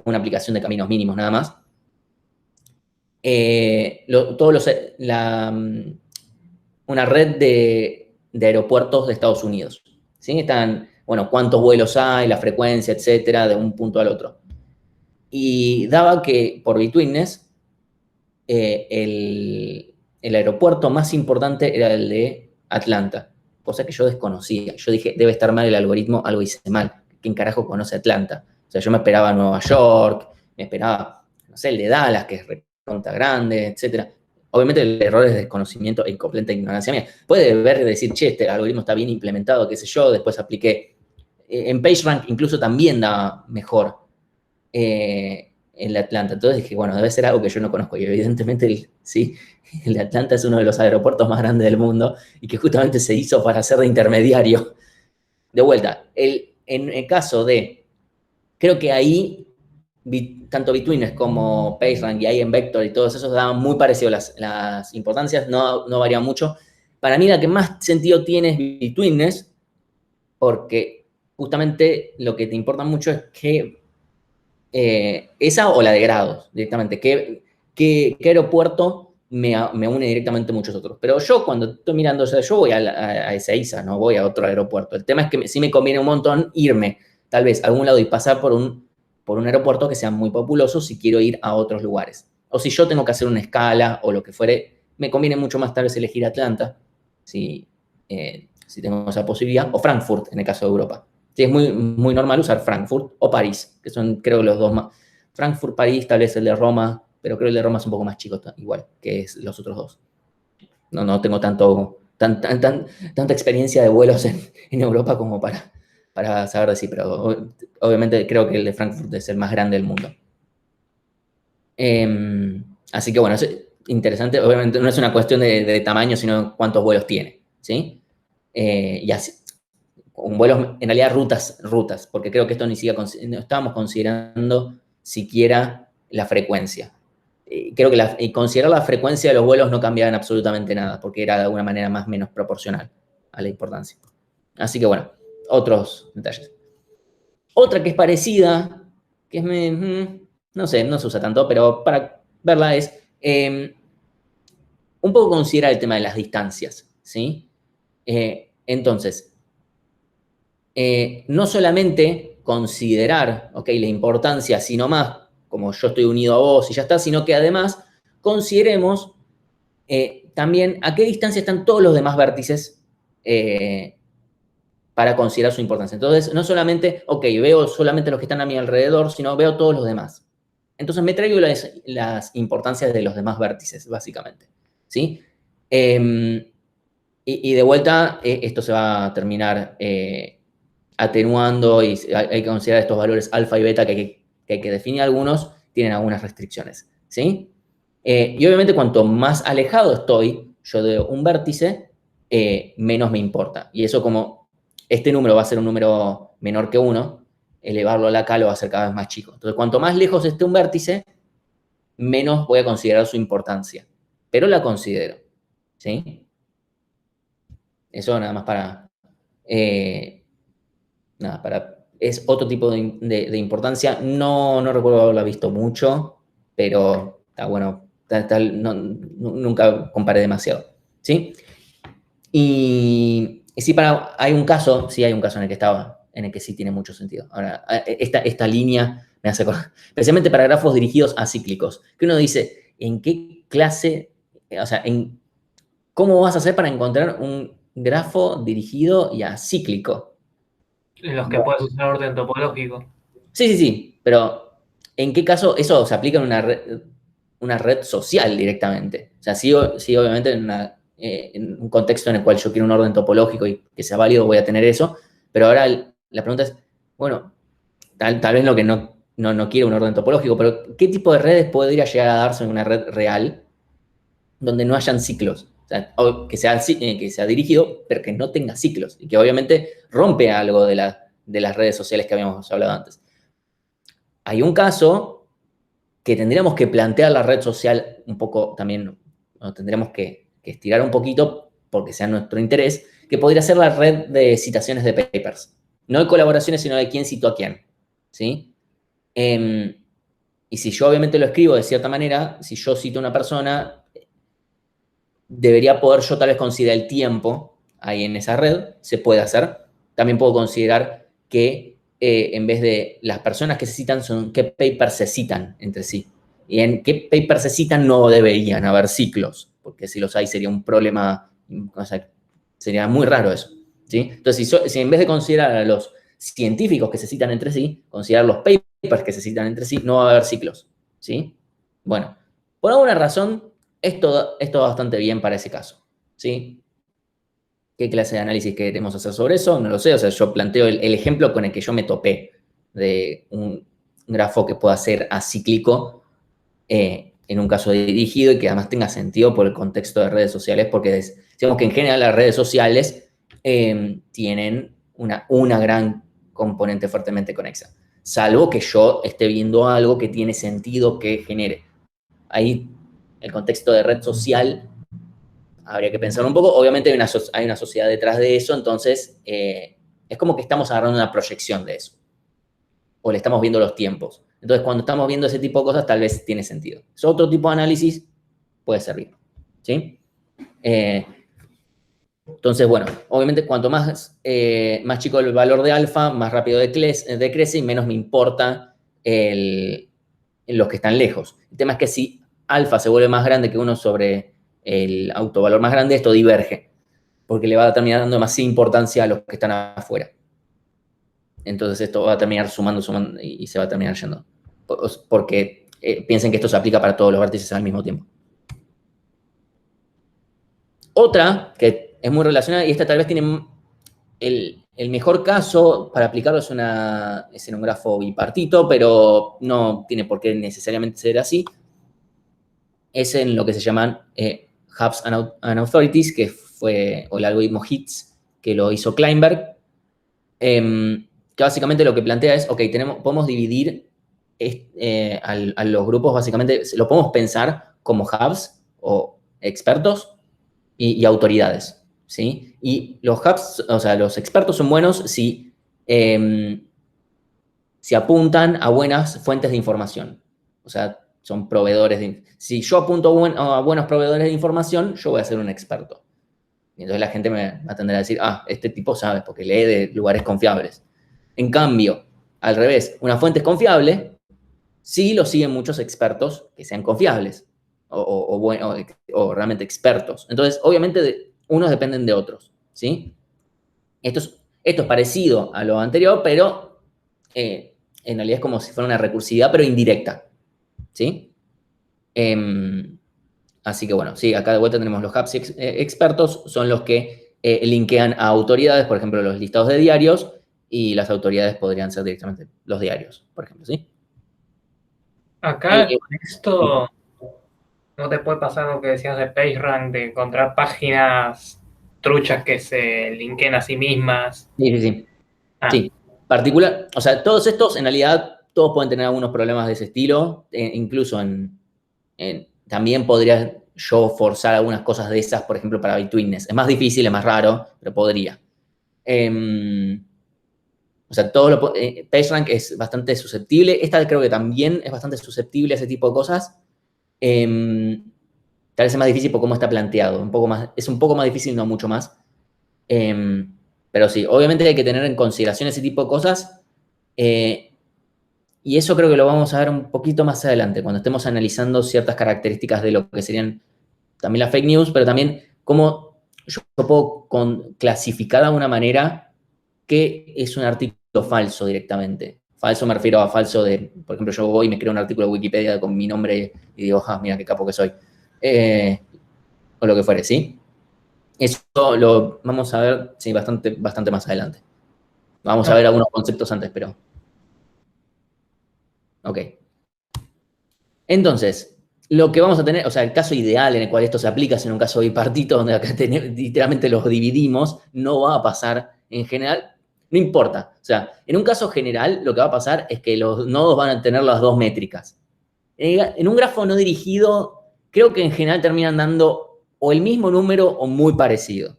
una aplicación de caminos mínimos nada más, una red de aeropuertos de Estados Unidos. ¿Sí? Están, bueno, cuántos vuelos hay, la frecuencia, etcétera, de un punto al otro. Y daba que por Betweenness el aeropuerto más importante era el de Atlanta, cosa que yo desconocía. Yo dije, debe estar mal el algoritmo, algo hice mal. ¿Quién carajo conoce Atlanta? O sea, yo me esperaba Nueva York, me esperaba, no sé, el de Dallas, que es recontra grande, etcétera. Obviamente el error es desconocimiento e incompleta ignorancia mía. Puede ver y decir, che, este algoritmo está bien implementado, qué sé yo, después apliqué. En PageRank incluso también da mejor el de Atlanta. Entonces dije, bueno, debe ser algo que yo no conozco. Y evidentemente, el de Atlanta es uno de los aeropuertos más grandes del mundo y que justamente se hizo para ser de intermediario. De vuelta, en el caso de, creo que ahí, tanto Betweenness como PageRank y Eigenvector y todos esos daban muy parecido las importancias, no varían mucho. Para mí la que más sentido tiene es Betweenness, porque justamente lo que te importa mucho es que esa o la de grados, directamente, qué aeropuerto me une directamente a muchos otros. Pero yo cuando estoy mirando, o sea, yo voy a Ezeiza, no voy a otro aeropuerto. El tema es que sí me conviene un montón irme, tal vez, a algún lado y pasar por un aeropuerto que sea muy populoso si quiero ir a otros lugares. O si yo tengo que hacer una escala o lo que fuere, me conviene mucho más tal vez elegir Atlanta, si tengo esa posibilidad, o Frankfurt, en el caso de Europa. Sí, es muy, muy normal usar Frankfurt o París, que son, creo, los dos más. Frankfurt, París, tal vez el de Roma, pero creo que el de Roma es un poco más chico, igual, que los otros dos. No tengo tanta experiencia de vuelos en Europa como para saber decir, pero obviamente creo que el de Frankfurt es el más grande del mundo. Así que bueno, es interesante. Obviamente no es una cuestión de tamaño, sino cuántos vuelos tiene, ¿sí? Y así, un vuelo, en realidad rutas, porque creo que esto ni siquiera no estábamos considerando siquiera la frecuencia. Creo que considerar la frecuencia de los vuelos no cambiaba en absolutamente nada, porque era de alguna manera más o menos proporcional a la importancia. Así que bueno, otros detalles. Otra que es parecida, que es, no sé, no se usa tanto, pero para verla es un poco considerar el tema de las distancias, ¿sí? Entonces, no solamente considerar, la importancia, sino más, como yo estoy unido a vos y ya está, sino que además consideremos también a qué distancia están todos los demás vértices para considerar su importancia. Entonces, no solamente, veo solamente los que están a mi alrededor, sino veo todos los demás. Entonces me traigo las importancias de los demás vértices, básicamente, ¿sí? Y de vuelta, esto se va a terminar atenuando y hay que considerar estos valores alfa y beta que hay que definir algunos, tienen algunas restricciones, ¿sí? Y obviamente cuanto más alejado estoy yo de un vértice, menos me importa. Y eso como este número va a ser un número menor que 1, elevarlo a la K lo va a hacer cada vez más chico. Entonces, cuanto más lejos esté un vértice, menos voy a considerar su importancia. Pero la considero, ¿sí? Eso nada más es otro tipo de importancia. No recuerdo haberla visto mucho, pero está bueno. Nunca comparé demasiado, ¿sí? Y sí, hay un caso en el que sí tiene mucho sentido. Ahora, esta línea me hace acordar, especialmente para grafos dirigidos acíclicos, que uno dice, ¿en qué clase, o sea, cómo vas a hacer para encontrar un grafo dirigido y acíclico? En los que puedes usar orden topológico. Sí, pero ¿en qué caso eso se aplica en una red social directamente? O sea, sí obviamente en un contexto en el cual yo quiero un orden topológico y que sea válido, voy a tener eso, pero ahora la pregunta es, bueno, tal vez lo que no quiero un orden topológico, pero ¿qué tipo de redes podría llegar a darse en una red real donde no hayan ciclos? O sea, que sea dirigido, pero que no tenga ciclos, y que obviamente rompe algo de las redes sociales que habíamos hablado antes. Hay un caso que tendríamos que plantear la red social un poco también, tendríamos que estirar un poquito porque sea nuestro interés, que podría ser la red de citaciones de papers. No de colaboraciones, sino de quién citó a quién, ¿sí? Y si yo obviamente lo escribo de cierta manera, si yo cito a una persona, debería poder yo tal vez considerar el tiempo ahí en esa red, se puede hacer. También puedo considerar que en vez de las personas que se citan, son qué papers se citan entre sí. Y en qué papers se citan no deberían haber ciclos, porque si los hay sería un problema, o sea, sería muy raro eso, ¿sí? Entonces, si en vez de considerar a los científicos que se citan entre sí, considerar los papers que se citan entre sí, no va a haber ciclos, ¿sí? Bueno, por alguna razón, esto va bastante bien para ese caso, ¿sí? ¿Qué clase de análisis queremos hacer sobre eso? No lo sé, o sea, yo planteo el ejemplo con el que yo me topé de un grafo que pueda ser acíclico en un caso dirigido y que además tenga sentido por el contexto de redes sociales, porque decimos que en general las redes sociales tienen una gran componente fuertemente conexa, salvo que yo esté viendo algo que tiene sentido que genere. Ahí el contexto de red social habría que pensar un poco. Obviamente hay una sociedad detrás de eso, entonces es como que estamos agarrando una proyección de eso. O le estamos viendo los tiempos. Entonces, cuando estamos viendo ese tipo de cosas, tal vez tiene sentido. Es otro tipo de análisis, puede servir, ¿sí? Entonces, bueno, obviamente cuanto más chico el valor de alfa, más rápido decrece y menos me importa los que están lejos. El tema es que si alfa se vuelve más grande que 1 sobre el autovalor más grande, esto diverge, porque le va a terminar dando más importancia a los que están afuera. Entonces esto va a terminar sumando y se va a terminar yendo. Porque piensen que esto se aplica para todos los vértices al mismo tiempo. Otra que es muy relacionada, y esta tal vez tiene el mejor caso para aplicarlo es en un grafo bipartito, pero no tiene por qué necesariamente ser así. Es en lo que se llaman Hubs and Authorities, que fue, o el algoritmo HITS, que lo hizo Kleinberg, que básicamente lo que plantea es, ok, podemos dividir a los grupos, básicamente, lo podemos pensar como hubs o expertos y autoridades, ¿sí? Y los hubs, o sea, los expertos son buenos si apuntan a buenas fuentes de información. O sea, son proveedores si yo apunto a buenos proveedores de información, yo voy a ser un experto. Y entonces la gente me va a tender a decir, este tipo sabe, porque lee de lugares confiables. En cambio, al revés, una fuente es confiable si lo siguen muchos expertos que sean confiables o realmente expertos. Entonces, obviamente, unos dependen de otros, ¿sí? Esto es parecido a lo anterior, pero en realidad es como si fuera una recursividad, pero indirecta, ¿sí? Así que bueno, sí, acá de vuelta tenemos los hubs expertos, son los que linkean a autoridades, por ejemplo, los listados de diarios, y las autoridades podrían ser directamente los diarios, por ejemplo, ¿sí? Acá con esto no te puede pasar lo que decías de PageRank, de encontrar páginas truchas que se linken a sí mismas. Sí. Ah. Sí, particular, o sea, todos estos, en realidad, todos pueden tener algunos problemas de ese estilo, incluso también podría yo forzar algunas cosas de esas, por ejemplo, para Bitwitness. Es más difícil, es más raro, pero podría. O sea, PageRank es bastante susceptible. Esta creo que también es bastante susceptible a ese tipo de cosas. Tal vez es más difícil por cómo está planteado. Es un poco más difícil, no mucho más. Pero sí, obviamente hay que tener en consideración ese tipo de cosas. Y eso creo que lo vamos a ver un poquito más adelante, cuando estemos analizando ciertas características de lo que serían también las fake news, pero también cómo yo puedo clasificar de alguna manera qué es un artículo falso directamente. Falso me refiero a falso de, por ejemplo, yo voy y me creo un artículo de Wikipedia con mi nombre y digo, mira qué capo que soy. O lo que fuere, ¿sí? Eso lo vamos a ver, sí, bastante más adelante. Vamos a ver algunos conceptos antes, pero... Ok. Entonces, lo que vamos a tener, o sea, el caso ideal en el cual esto se aplica es en un caso bipartito, donde acá literalmente los dividimos, no va a pasar en general, no importa. O sea, en un caso general, lo que va a pasar es que los nodos van a tener las dos métricas. En un grafo no dirigido, creo que en general terminan dando o el mismo número o muy parecido.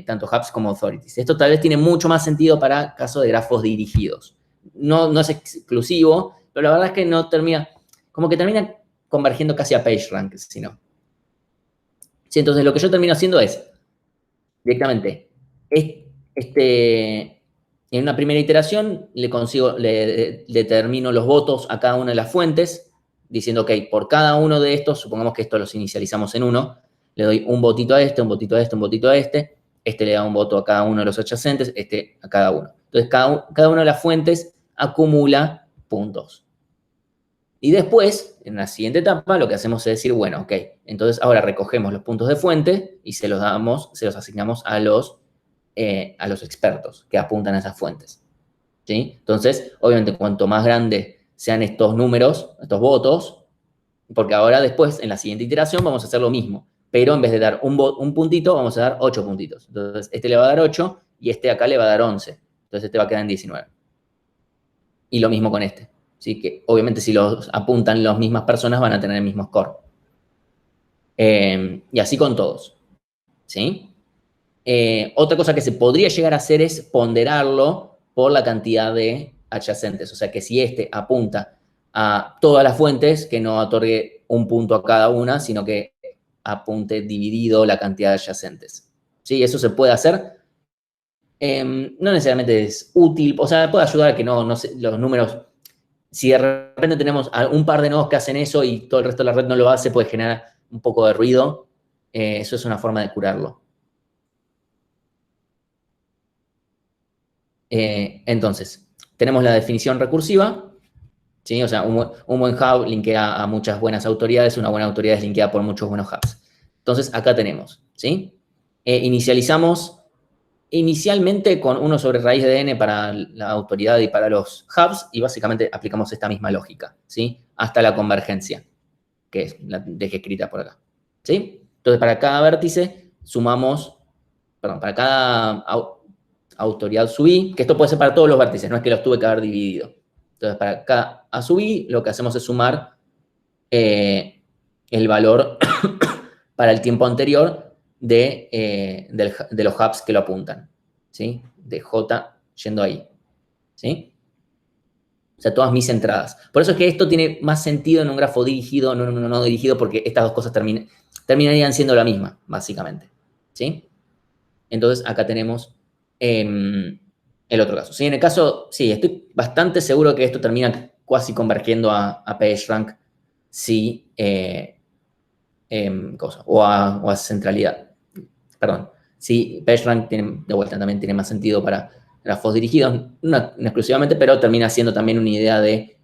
Tanto hubs como authorities. Esto tal vez tiene mucho más sentido para casos de grafos dirigidos. No es exclusivo, pero la verdad es que no termina, como que termina convergiendo casi a PageRank, si no. Sí, entonces lo que yo termino haciendo es, directamente, en una primera iteración le determino los votos a cada una de las fuentes, diciendo, ok, por cada uno de estos, supongamos que estos los inicializamos en uno, le doy un votito a este, un votito a este, un votito a este le da un voto a cada uno de los adyacentes, a cada uno. Entonces, cada una de las fuentes acumula puntos. Y después, en la siguiente etapa, lo que hacemos es decir, bueno, ok, entonces ahora recogemos los puntos de fuente y se los asignamos a los expertos que apuntan a esas fuentes. ¿Sí? Entonces, obviamente, cuanto más grandes sean estos números, estos votos, porque ahora después, en la siguiente iteración, vamos a hacer lo mismo. Pero en vez de dar un puntito, vamos a dar 8 puntitos. Entonces, le va a dar 8 y acá le va a dar 11. Entonces, va a quedar en 19. Y lo mismo con ¿sí? Que obviamente si los apuntan las mismas personas van a tener el mismo score. Y así con todos. ¿Sí? Otra cosa que se podría llegar a hacer es ponderarlo por la cantidad de adyacentes. O sea, que si apunta a todas las fuentes, que no otorgue un punto a cada una, sino que apunte dividido la cantidad de adyacentes. ¿Sí? Eso se puede hacer. No necesariamente es útil, o sea, puede ayudar a que no los números, si de repente tenemos un par de nodos que hacen eso y todo el resto de la red no lo hace, puede generar un poco de ruido. Eso es una forma de curarlo. Entonces, tenemos la definición recursiva, ¿sí? O sea, un buen hub linkea a muchas buenas autoridades, una buena autoridad es linkeada por muchos buenos hubs. Entonces, acá tenemos, ¿sí? Inicializamos inicialmente con 1 sobre raíz de n para la autoridad y para los hubs, y básicamente aplicamos esta misma lógica, ¿sí? Hasta la convergencia, que es la dejé escrita por acá, ¿sí? Entonces, para cada vértice para cada autoridad sub i, que esto puede ser para todos los vértices, no es que los tuve que haber dividido. Entonces, para cada a sub i, lo que hacemos es sumar el valor para el tiempo anterior de los hubs que lo apuntan, ¿sí? De J yendo ahí, ¿sí? O sea, todas mis entradas. Por eso es que esto tiene más sentido en un grafo dirigido, no dirigido, porque estas dos cosas terminarían siendo la misma, básicamente, ¿sí? Entonces, acá tenemos el otro caso. ¿Sí? En el caso, sí, estoy bastante seguro que esto termina casi convergiendo a PageRank, sí, o a centralidad. Perdón. Sí, PageRank de vuelta también tiene más sentido para grafos dirigidos, no exclusivamente, pero termina siendo también una idea de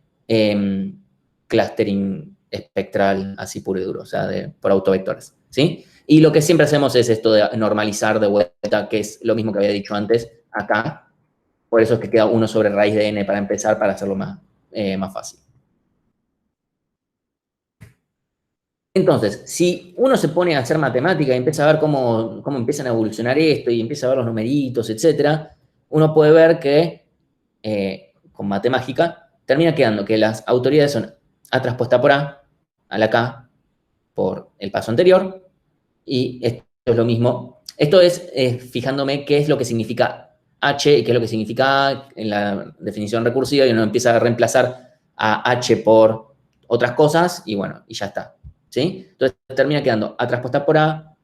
clustering espectral así puro y duro, o sea, por autovectores, ¿sí? Y lo que siempre hacemos es esto de normalizar de vuelta, que es lo mismo que había dicho antes acá. Por eso es que queda 1 sobre raíz de n para empezar, para hacerlo más fácil. Entonces, si uno se pone a hacer matemática y empieza a ver cómo empiezan a evolucionar esto y empieza a ver los numeritos, etc., uno puede ver que, con matemática, termina quedando que las autoridades son A traspuesta por A, a la K, por el paso anterior, y esto es lo mismo. Esto es fijándome qué es lo que significa H y qué es lo que significa A en la definición recursiva, y uno empieza a reemplazar a H por otras cosas, y bueno, y ya está. ¿Sí? Entonces termina quedando A traspuesta por A,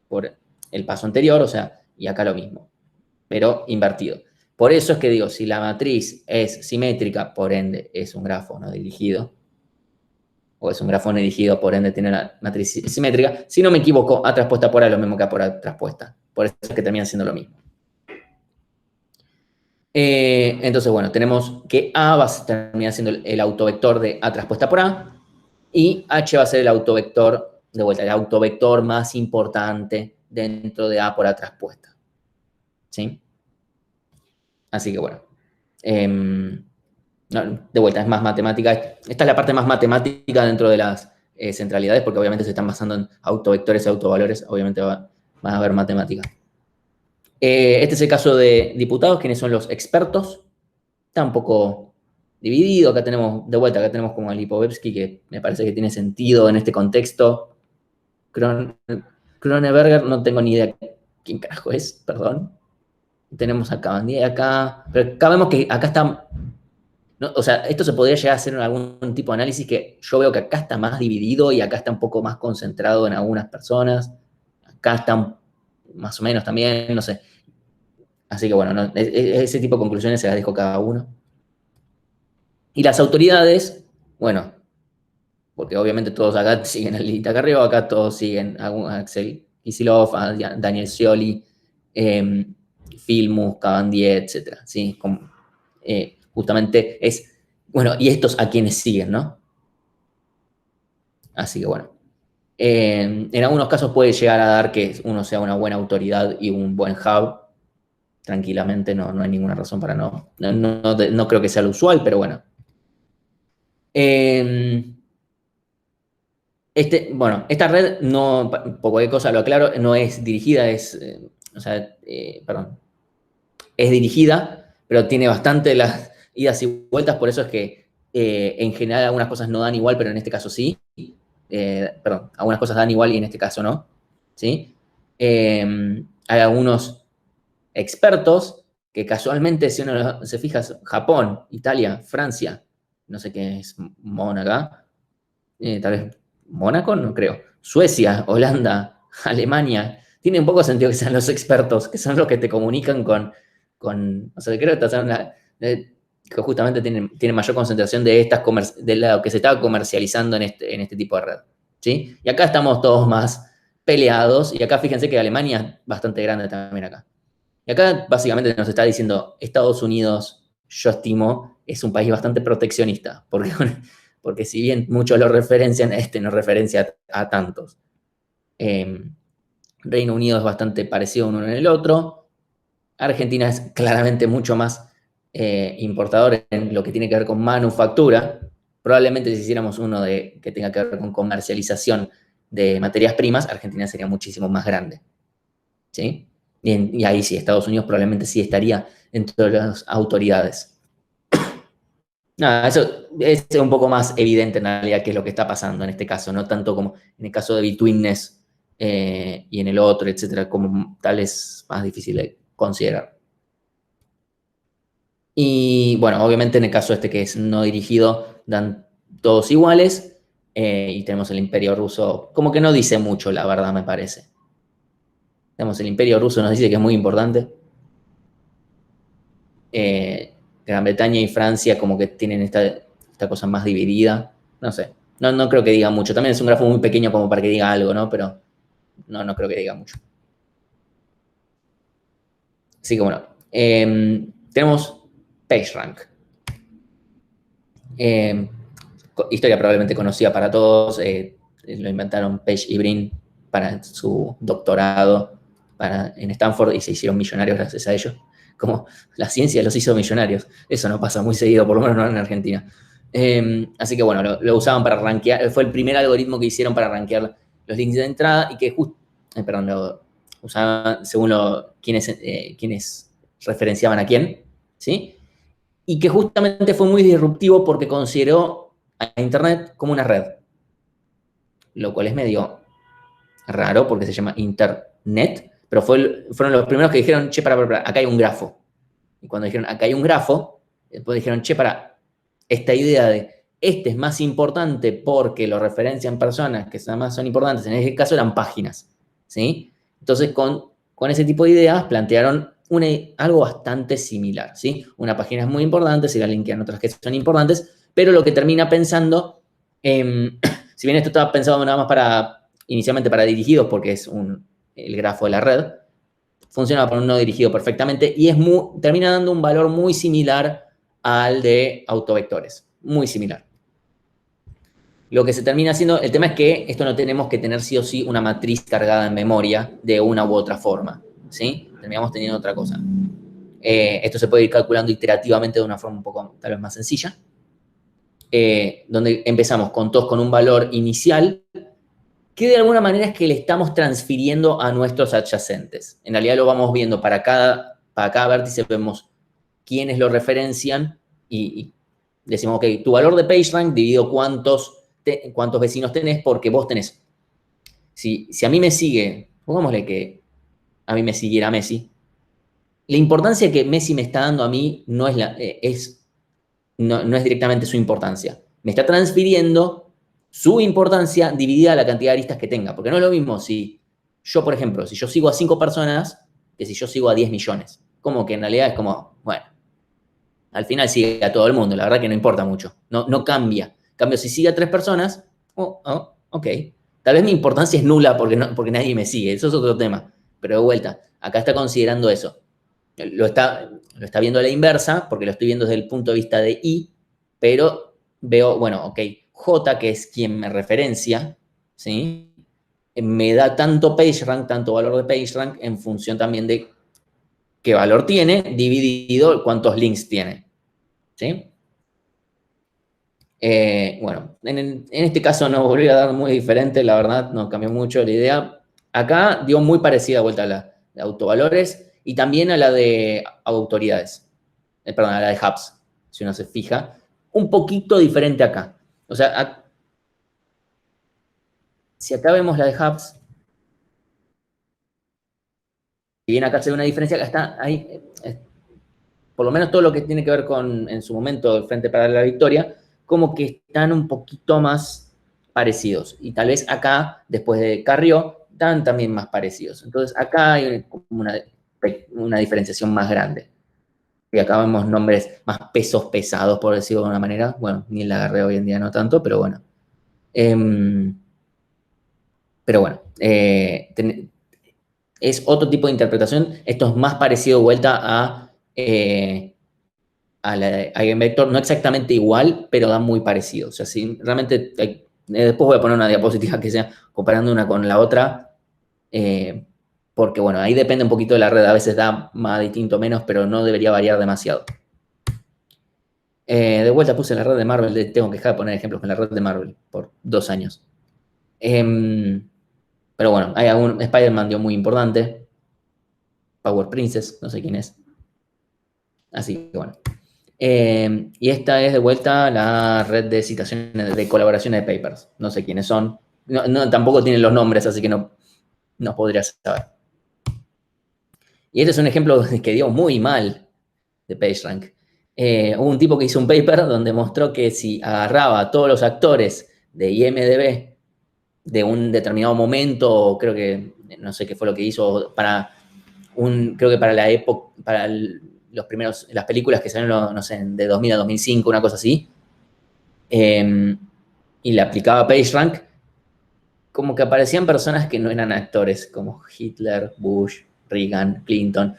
por el paso anterior, o sea, y acá lo mismo, pero invertido. Por eso es que digo, si la matriz es simétrica, por ende es un grafo no dirigido, o es un grafo no dirigido, por ende tiene la matriz simétrica. Si no me equivoco, A traspuesta por A es lo mismo que A por A traspuesta. Por eso es que termina siendo lo mismo. Entonces, bueno, tenemos que A va a terminar siendo el autovector de A traspuesta por A, y H va a ser el autovector, de vuelta, el autovector más importante dentro de A por A traspuesta. ¿Sí? Así que bueno. De vuelta, es más matemática. Esta es la parte más matemática dentro de las centralidades, porque obviamente se están basando en autovectores y autovalores. Obviamente van a haber matemática. Este es el caso de diputados, quienes son los expertos. Está un poco dividido. Acá tenemos, de vuelta, acá tenemos como a Lipovetsky, que me parece que tiene sentido en este contexto. Kroneberger, no tengo ni idea quién carajo es, perdón. Tenemos a Cabandier acá, pero acá vemos que acá está, ¿no? O sea, esto se podría llegar a hacer en algún tipo de análisis, que yo veo que acá está más dividido y acá está un poco más concentrado en algunas personas. Acá está más o menos también, no sé. Así que bueno, ese tipo de conclusiones se las dejo a cada uno. Y las autoridades, bueno, porque obviamente todos acá siguen el lista acá arriba, acá todos siguen a Axel Kicillof, a Daniel Scioli, Filmus, Cabandier, etc. ¿Sí? Justamente es, bueno, y estos a quienes siguen, ¿no? Así que bueno. En algunos casos puede llegar a dar que uno sea una buena autoridad y un buen hub. Tranquilamente, no hay ninguna razón para no creo que sea lo usual, pero bueno. Bueno, esta red, no, por cualquier cosa lo aclaro, no es dirigida, perdón, es dirigida, pero tiene bastante las idas y vueltas, por eso es que en general algunas cosas no dan igual, pero en este caso sí. Perdón, algunas cosas dan igual y en este caso no. ¿Sí? Hay algunos expertos que casualmente, si uno se fija, Japón, Italia, Francia, no sé qué es Mónaco, tal vez Mónaco, no creo, Suecia, Holanda, Alemania, tiene un poco sentido que sean los expertos, que son los que te comunican con o sea, creo que justamente tienen mayor concentración de lo que se está comercializando en este tipo de red. ¿Sí? Y acá estamos todos más peleados, y acá fíjense que Alemania es bastante grande también acá. Y acá básicamente nos está diciendo, Estados Unidos, yo estimo, es un país bastante proteccionista, porque si bien muchos lo referencian, no referencia a tantos. Reino Unido es bastante parecido uno en el otro. Argentina es claramente mucho más importador en lo que tiene que ver con manufactura. Probablemente si hiciéramos uno que tenga que ver con comercialización de materias primas, Argentina sería muchísimo más grande. ¿Sí? Y ahí sí, Estados Unidos probablemente sí estaría entre las autoridades. Nada, eso es un poco más evidente en realidad qué es lo que está pasando en este caso, no tanto como en el caso de Betweenness y en el otro, etcétera, como tal es más difícil de considerar. Y bueno, obviamente en el caso que es no dirigido, dan todos iguales, y tenemos el Imperio Ruso, como que no dice mucho, la verdad, me parece. Tenemos el Imperio Ruso, nos dice que es muy importante. Gran Bretaña y Francia como que tienen esta cosa más dividida. No sé, no creo que diga mucho. También es un grafo muy pequeño como para que diga algo, ¿no? Pero no creo que diga mucho. Así que bueno, tenemos PageRank. historia probablemente conocida para todos, lo inventaron Page y Brin para su doctorado en Stanford y se hicieron millonarios gracias a ellos. Como la ciencia los hizo millonarios. Eso no pasa muy seguido, por lo menos no en Argentina. Así que bueno, lo usaban para rankear. Fue el primer algoritmo que hicieron para rankear los links de entrada y que lo usaban según quienes referenciaban a quién, ¿sí? Y que justamente fue muy disruptivo porque consideró a Internet como una red. Lo cual es medio raro porque se llama Internet, pero fueron los primeros que dijeron, che, para, acá hay un grafo. Y cuando dijeron, acá hay un grafo, después dijeron, che, esta idea de este es más importante porque lo referencian personas que además son importantes, en este caso eran páginas, ¿sí? Entonces, con ese tipo de ideas plantearon algo bastante similar, ¿sí? Una página es muy importante, se la linkean otras que son importantes, pero lo que termina pensando, si bien esto estaba pensado nada más inicialmente para dirigidos, porque es el grafo de la red, funciona para un no dirigido perfectamente y termina dando un valor muy similar al de autovectores, muy similar. Lo que se termina haciendo, el tema es que esto no tenemos que tener sí o sí una matriz cargada en memoria de una u otra forma, ¿sí? Terminamos teniendo otra cosa. Esto se puede ir calculando iterativamente de una forma un poco tal vez más sencilla, donde empezamos todos con un valor inicial que de alguna manera es que le estamos transfiriendo a nuestros adyacentes. En realidad lo vamos viendo para cada vértice, vemos quiénes lo referencian y decimos, ok, tu valor de PageRank dividido cuántos vecinos tenés, porque vos tenés. Si a mí me sigue, pongámosle que a mí me siguiera Messi, la importancia que Messi me está dando a mí no es directamente su importancia. Me está transfiriendo su importancia dividida a la cantidad de aristas que tenga. Porque no es lo mismo si yo, por ejemplo, si yo sigo a 5 personas que si yo sigo a 10 millones. Como que en realidad es como, bueno, al final sigue a todo el mundo. La verdad que no importa mucho. No cambia. En cambio, si sigue a 3 personas, ok. Tal vez mi importancia es nula porque nadie me sigue. Eso es otro tema. Pero de vuelta, acá está considerando eso. Lo está viendo a la inversa, porque lo estoy viendo desde el punto de vista de I, pero veo, bueno, ok, J, que es quien me referencia, ¿sí? Me da tanto PageRank, tanto valor de PageRank, en función también de qué valor tiene, dividido cuántos links tiene, ¿sí? Bueno, en este caso no volví a dar muy diferente, la verdad, no cambió mucho la idea. Acá dio muy parecida vuelta a la de autovalores y también a la de autoridades, perdón, a la de hubs, si uno se fija. Un poquito diferente acá. O sea, si acá vemos la de hubs, si bien acá se ve una diferencia, acá está ahí, por lo menos todo lo que tiene que ver con, en su momento, el Frente para la Victoria, como que están un poquito más parecidos. Y tal vez acá, después de Carrió, están también más parecidos. Entonces, acá hay una diferenciación más grande. Y acá vemos nombres más pesos pesados, por decirlo de alguna manera. Bueno, ni la agarré hoy en día no tanto, pero bueno. Es otro tipo de interpretación. Esto es más parecido de vuelta a la de Eigenvector. No exactamente igual, pero da muy parecido. O sea, si realmente... después voy a poner una diapositiva que sea comparando una con la otra. Porque, bueno, ahí depende un poquito de la red. A veces da más distinto, menos, pero no debería variar demasiado. De vuelta puse la red de Marvel. Tengo que dejar de poner ejemplos con la red de Marvel por 2 años. Pero bueno, hay Spider-Man dio muy importante. Power Princess, no sé quién es. Así que bueno. Y esta es de vuelta la red de citaciones, de colaboraciones de papers. No sé quiénes son. Tampoco tienen los nombres, así que no podría saber. Y este es un ejemplo que dio muy mal de PageRank. Hubo un tipo que hizo un paper donde mostró que si agarraba a todos los actores de IMDb de un determinado momento, creo que, no sé qué fue lo que hizo, creo que para la época, para las películas que salieron, no sé, de 2000 a 2005, una cosa así, y le aplicaba PageRank, como que aparecían personas que no eran actores, como Hitler, Bush, Reagan, Clinton,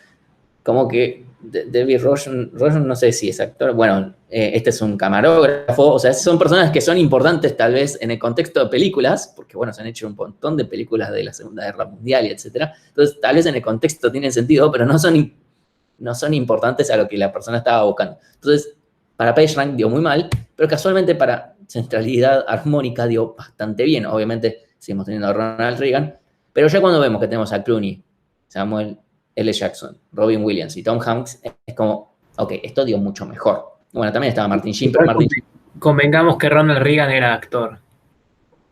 como que David Roshan no sé si es actor, bueno, este es un camarógrafo, o sea, son personas que son importantes tal vez en el contexto de películas, porque bueno, se han hecho un montón de películas de la Segunda Guerra Mundial y etcétera, entonces tal vez en el contexto tienen sentido, pero no son importantes a lo que la persona estaba buscando. Entonces, para PageRank dio muy mal, pero casualmente para centralidad armónica dio bastante bien. Obviamente seguimos teniendo a Ronald Reagan, pero ya cuando vemos que tenemos a Clooney, Samuel L. Jackson, Robin Williams y Tom Hanks, es como, ok, esto dio mucho mejor. Bueno, también estaba Martin Sheen, pero Martin Sheen. Convengamos que Ronald Reagan era actor.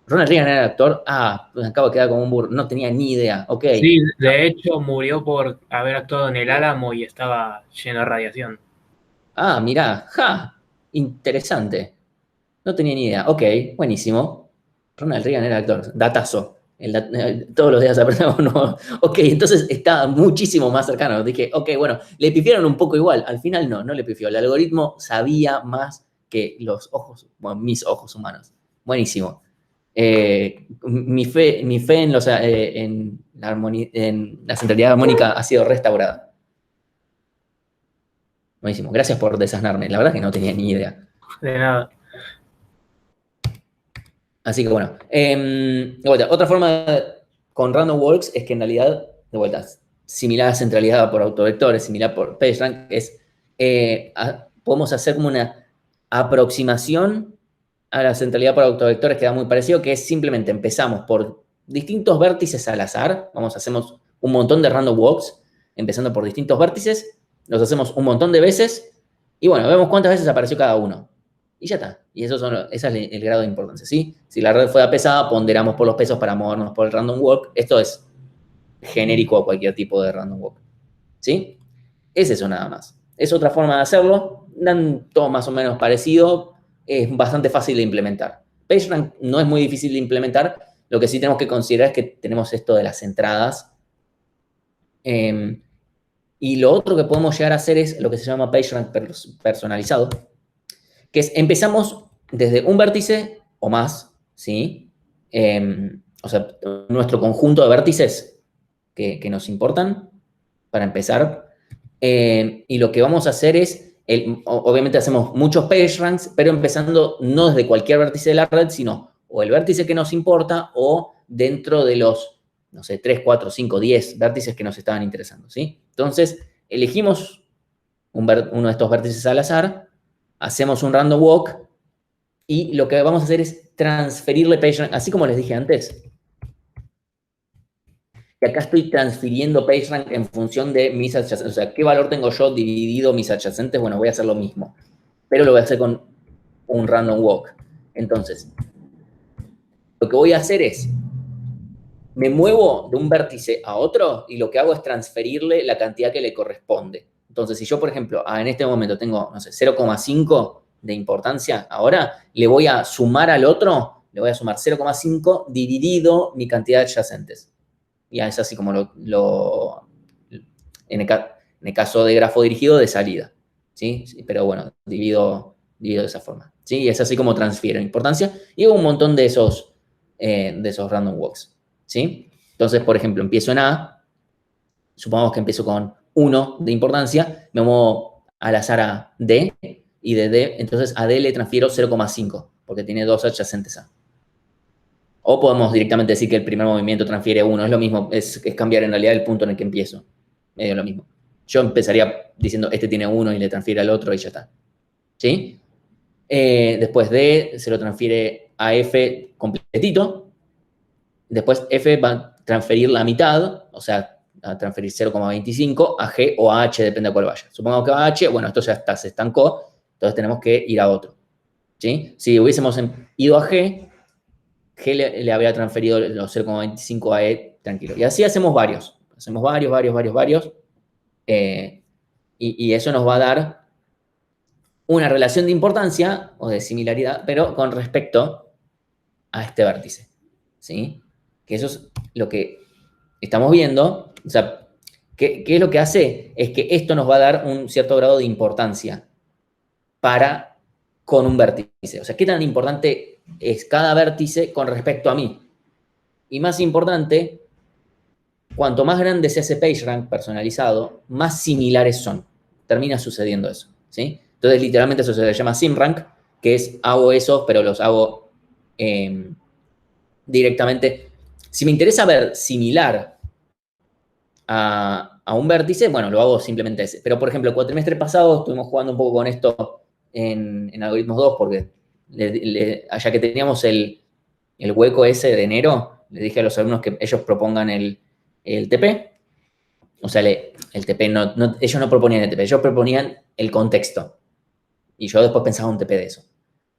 Ronald Reagan era actor. Pues acabo de quedar como un burro. No tenía ni idea. Ok. Sí, de hecho murió por haber actuado en el Álamo y estaba lleno de radiación. Mirá. Interesante. No tenía ni idea. Ok, buenísimo. Ronald Reagan era actor. Datazo. Todos los días aprendemos uno. Ok, entonces está muchísimo más cercano. Dije, ok, bueno, le pifiaron un poco igual. Al final no le pifió. El algoritmo sabía más que los ojos, bueno, mis ojos humanos. Buenísimo. Mi fe en la centralidad armónica ha sido restaurada. Buenísimo. Gracias por desasnarme. La verdad es que no tenía ni idea. De nada. Así que bueno. De vuelta, otra forma con Random Walks es que en realidad, de vuelta, similar a centralidad por autovectores, similar por PageRank, es podemos hacer como una aproximación a la centralidad por autovectores que da muy parecido, que es simplemente empezamos por distintos vértices al azar. Hacemos un montón de random walks, empezando por distintos vértices, los hacemos un montón de veces, y bueno, vemos cuántas veces apareció cada uno. Y ya está. Y ese es el grado de importancia, ¿sí? Si la red fuera pesada, ponderamos por los pesos para movernos por el random walk. Esto es genérico a cualquier tipo de random walk, ¿sí? Es eso nada más. Es otra forma de hacerlo. Dan todo más o menos parecido. Es bastante fácil de implementar. PageRank no es muy difícil de implementar. Lo que sí tenemos que considerar es que tenemos esto de las entradas. Y lo otro que podemos llegar a hacer es lo que se llama PageRank personalizado, que es empezamos desde un vértice o más, ¿sí? O sea, nuestro conjunto de vértices que nos importan para empezar. Y lo que vamos a hacer es, obviamente hacemos muchos PageRanks, pero empezando no desde cualquier vértice de la red, sino o el vértice que nos importa o dentro de los, no sé, 3, 4, 5, 10 vértices que nos estaban interesando, ¿sí? Entonces, elegimos uno de estos vértices al azar, hacemos un random walk y lo que vamos a hacer es transferirle PageRank, así como les dije antes. Y acá estoy transfiriendo PageRank en función de mis adyacentes. O sea, ¿qué valor tengo yo dividido mis adyacentes? Bueno, voy a hacer lo mismo. Pero lo voy a hacer con un random walk. Entonces, lo que voy a hacer es, me muevo de un vértice a otro y lo que hago es transferirle la cantidad que le corresponde. Entonces, si yo, por ejemplo, en este momento tengo, no sé, 0,5 de importancia, ahora le voy a sumar al otro, le voy a sumar 0,5 dividido mi cantidad de adyacentes. Y es así como en el caso de grafo dirigido, de salida, ¿sí? Pero bueno, divido de esa forma, ¿sí? Y es así como transfiero importancia y hago un montón de esos random walks, ¿sí? Entonces, por ejemplo, empiezo en A, supongamos que empiezo con 1 de importancia, me muevo al azar a D, y de D, entonces a D le transfiero 0,5, porque tiene 2 adyacentes A. O podemos directamente decir que el primer movimiento transfiere 1, es lo mismo, es cambiar en realidad el punto en el que empiezo. Medio lo mismo. Yo empezaría diciendo, este tiene 1 y le transfiere al otro y ya está. ¿Sí? Después D se lo transfiere a F completito. Después F va a transferir la mitad, o sea, a transferir 0,25 a G o a H, depende de cuál vaya. Supongamos que va a H, bueno, esto ya está, se estancó, entonces tenemos que ir a otro. ¿Sí? Si hubiésemos ido a G le había transferido los 0,25 a E, tranquilo. Y así hacemos varios. Hacemos varios. Y eso nos va a dar una relación de importancia o de similaridad, pero con respecto a este vértice. ¿Sí? Que eso es lo que estamos viendo. O sea, ¿qué es lo que hace? Es que esto nos va a dar un cierto grado de importancia con un vértice. O sea, ¿qué tan importante es cada vértice con respecto a mí? Y más importante, cuanto más grande sea ese PageRank personalizado, más similares son. termina sucediendo eso, ¿sí? Entonces, literalmente eso se le llama SimRank, que es, hago eso, pero los hago directamente. Si me interesa ver similar a un vértice, bueno, lo hago simplemente ese. Pero, por ejemplo, el cuatrimestre pasado estuvimos jugando un poco con esto en Algoritmos 2, porque ya que teníamos el hueco ese de enero, le dije a los alumnos que ellos propongan el TP. O sea, el TP, ellos no proponían el TP, ellos proponían el contexto. Y yo después pensaba un TP de eso.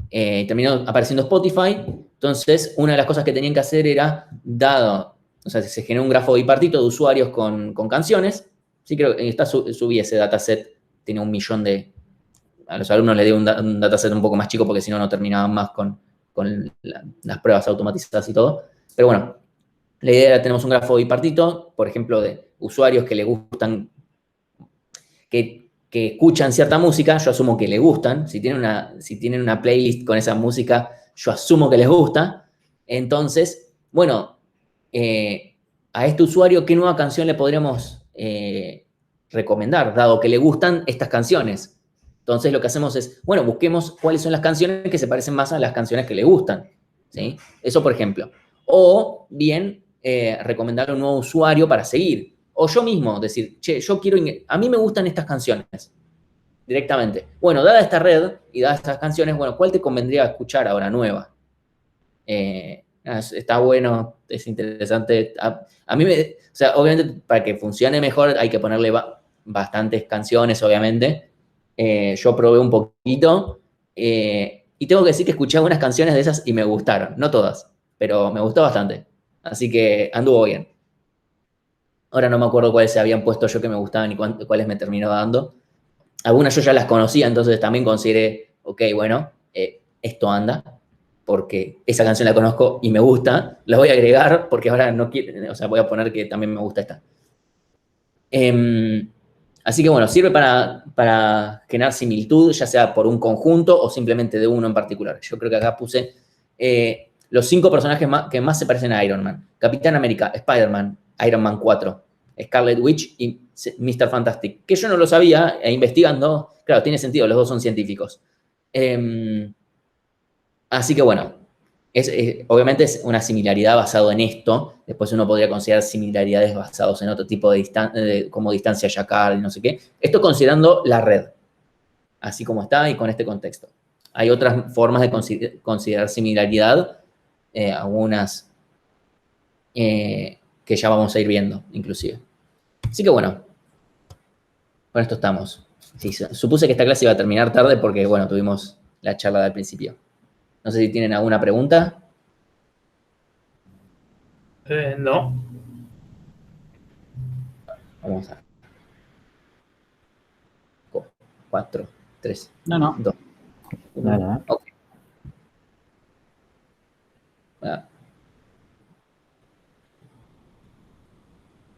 Terminó apareciendo Spotify, entonces una de las cosas que tenían que hacer era, o sea, se generó un grafo bipartito de usuarios con canciones. Sí, creo que subí ese dataset, tiene 1 millón de... A los alumnos les di un dataset un poco más chico porque si no, no terminaban más con las pruebas automatizadas y todo. Pero bueno, la idea era, tenemos un grafo bipartito, por ejemplo, de usuarios que le gustan, que escuchan cierta música, yo asumo que le gustan. Si tienen una playlist con esa música, yo asumo que les gusta. Entonces, bueno, a este usuario, ¿qué nueva canción le podríamos recomendar, dado que le gustan estas canciones? Entonces, lo que hacemos es, bueno, busquemos cuáles son las canciones que se parecen más a las canciones que le gustan, ¿sí? Eso, por ejemplo. O bien, recomendarle un nuevo usuario para seguir. O yo mismo, decir, che, a mí me gustan estas canciones, directamente. Bueno, dada esta red y dadas estas canciones, bueno, ¿cuál te convendría escuchar ahora nueva? Está bueno, es interesante. A mí o sea, obviamente, para que funcione mejor hay que ponerle bastantes canciones, obviamente. Yo probé un poquito y tengo que decir que escuché algunas canciones de esas y me gustaron. No todas, pero me gustó bastante. Así que anduvo bien. Ahora no me acuerdo cuáles se habían puesto yo que me gustaban y cuáles me terminó dando. Algunas yo ya las conocía, entonces también consideré, ok, bueno, esto anda, porque esa canción la conozco y me gusta, la voy a agregar porque ahora no quiero, o sea, voy a poner que también me gusta esta. Así que bueno, sirve para generar similitud, ya sea por un conjunto o simplemente de uno en particular. Yo creo que acá puse los 5 personajes que más se parecen a Iron Man. Capitán América, Spider-Man, Iron Man 4, Scarlet Witch y Mr. Fantastic. Que yo no lo sabía, investigando, claro, tiene sentido, los dos son científicos. Así que bueno, obviamente es una similaridad basado en esto. Después uno podría considerar similaridades basados en otro tipo de como distancia Jacquard y no sé qué. Esto considerando la red, así como está y con este contexto. Hay otras formas de considerar similaridad, algunas que ya vamos a ir viendo, inclusive. Así que bueno, con esto estamos. Sí, supuse que esta clase iba a terminar tarde porque, bueno, tuvimos la charla del principio. No sé si tienen alguna pregunta. No. Vamos a... 4, 3, No. 2, 1. Dale, Ok. Bueno,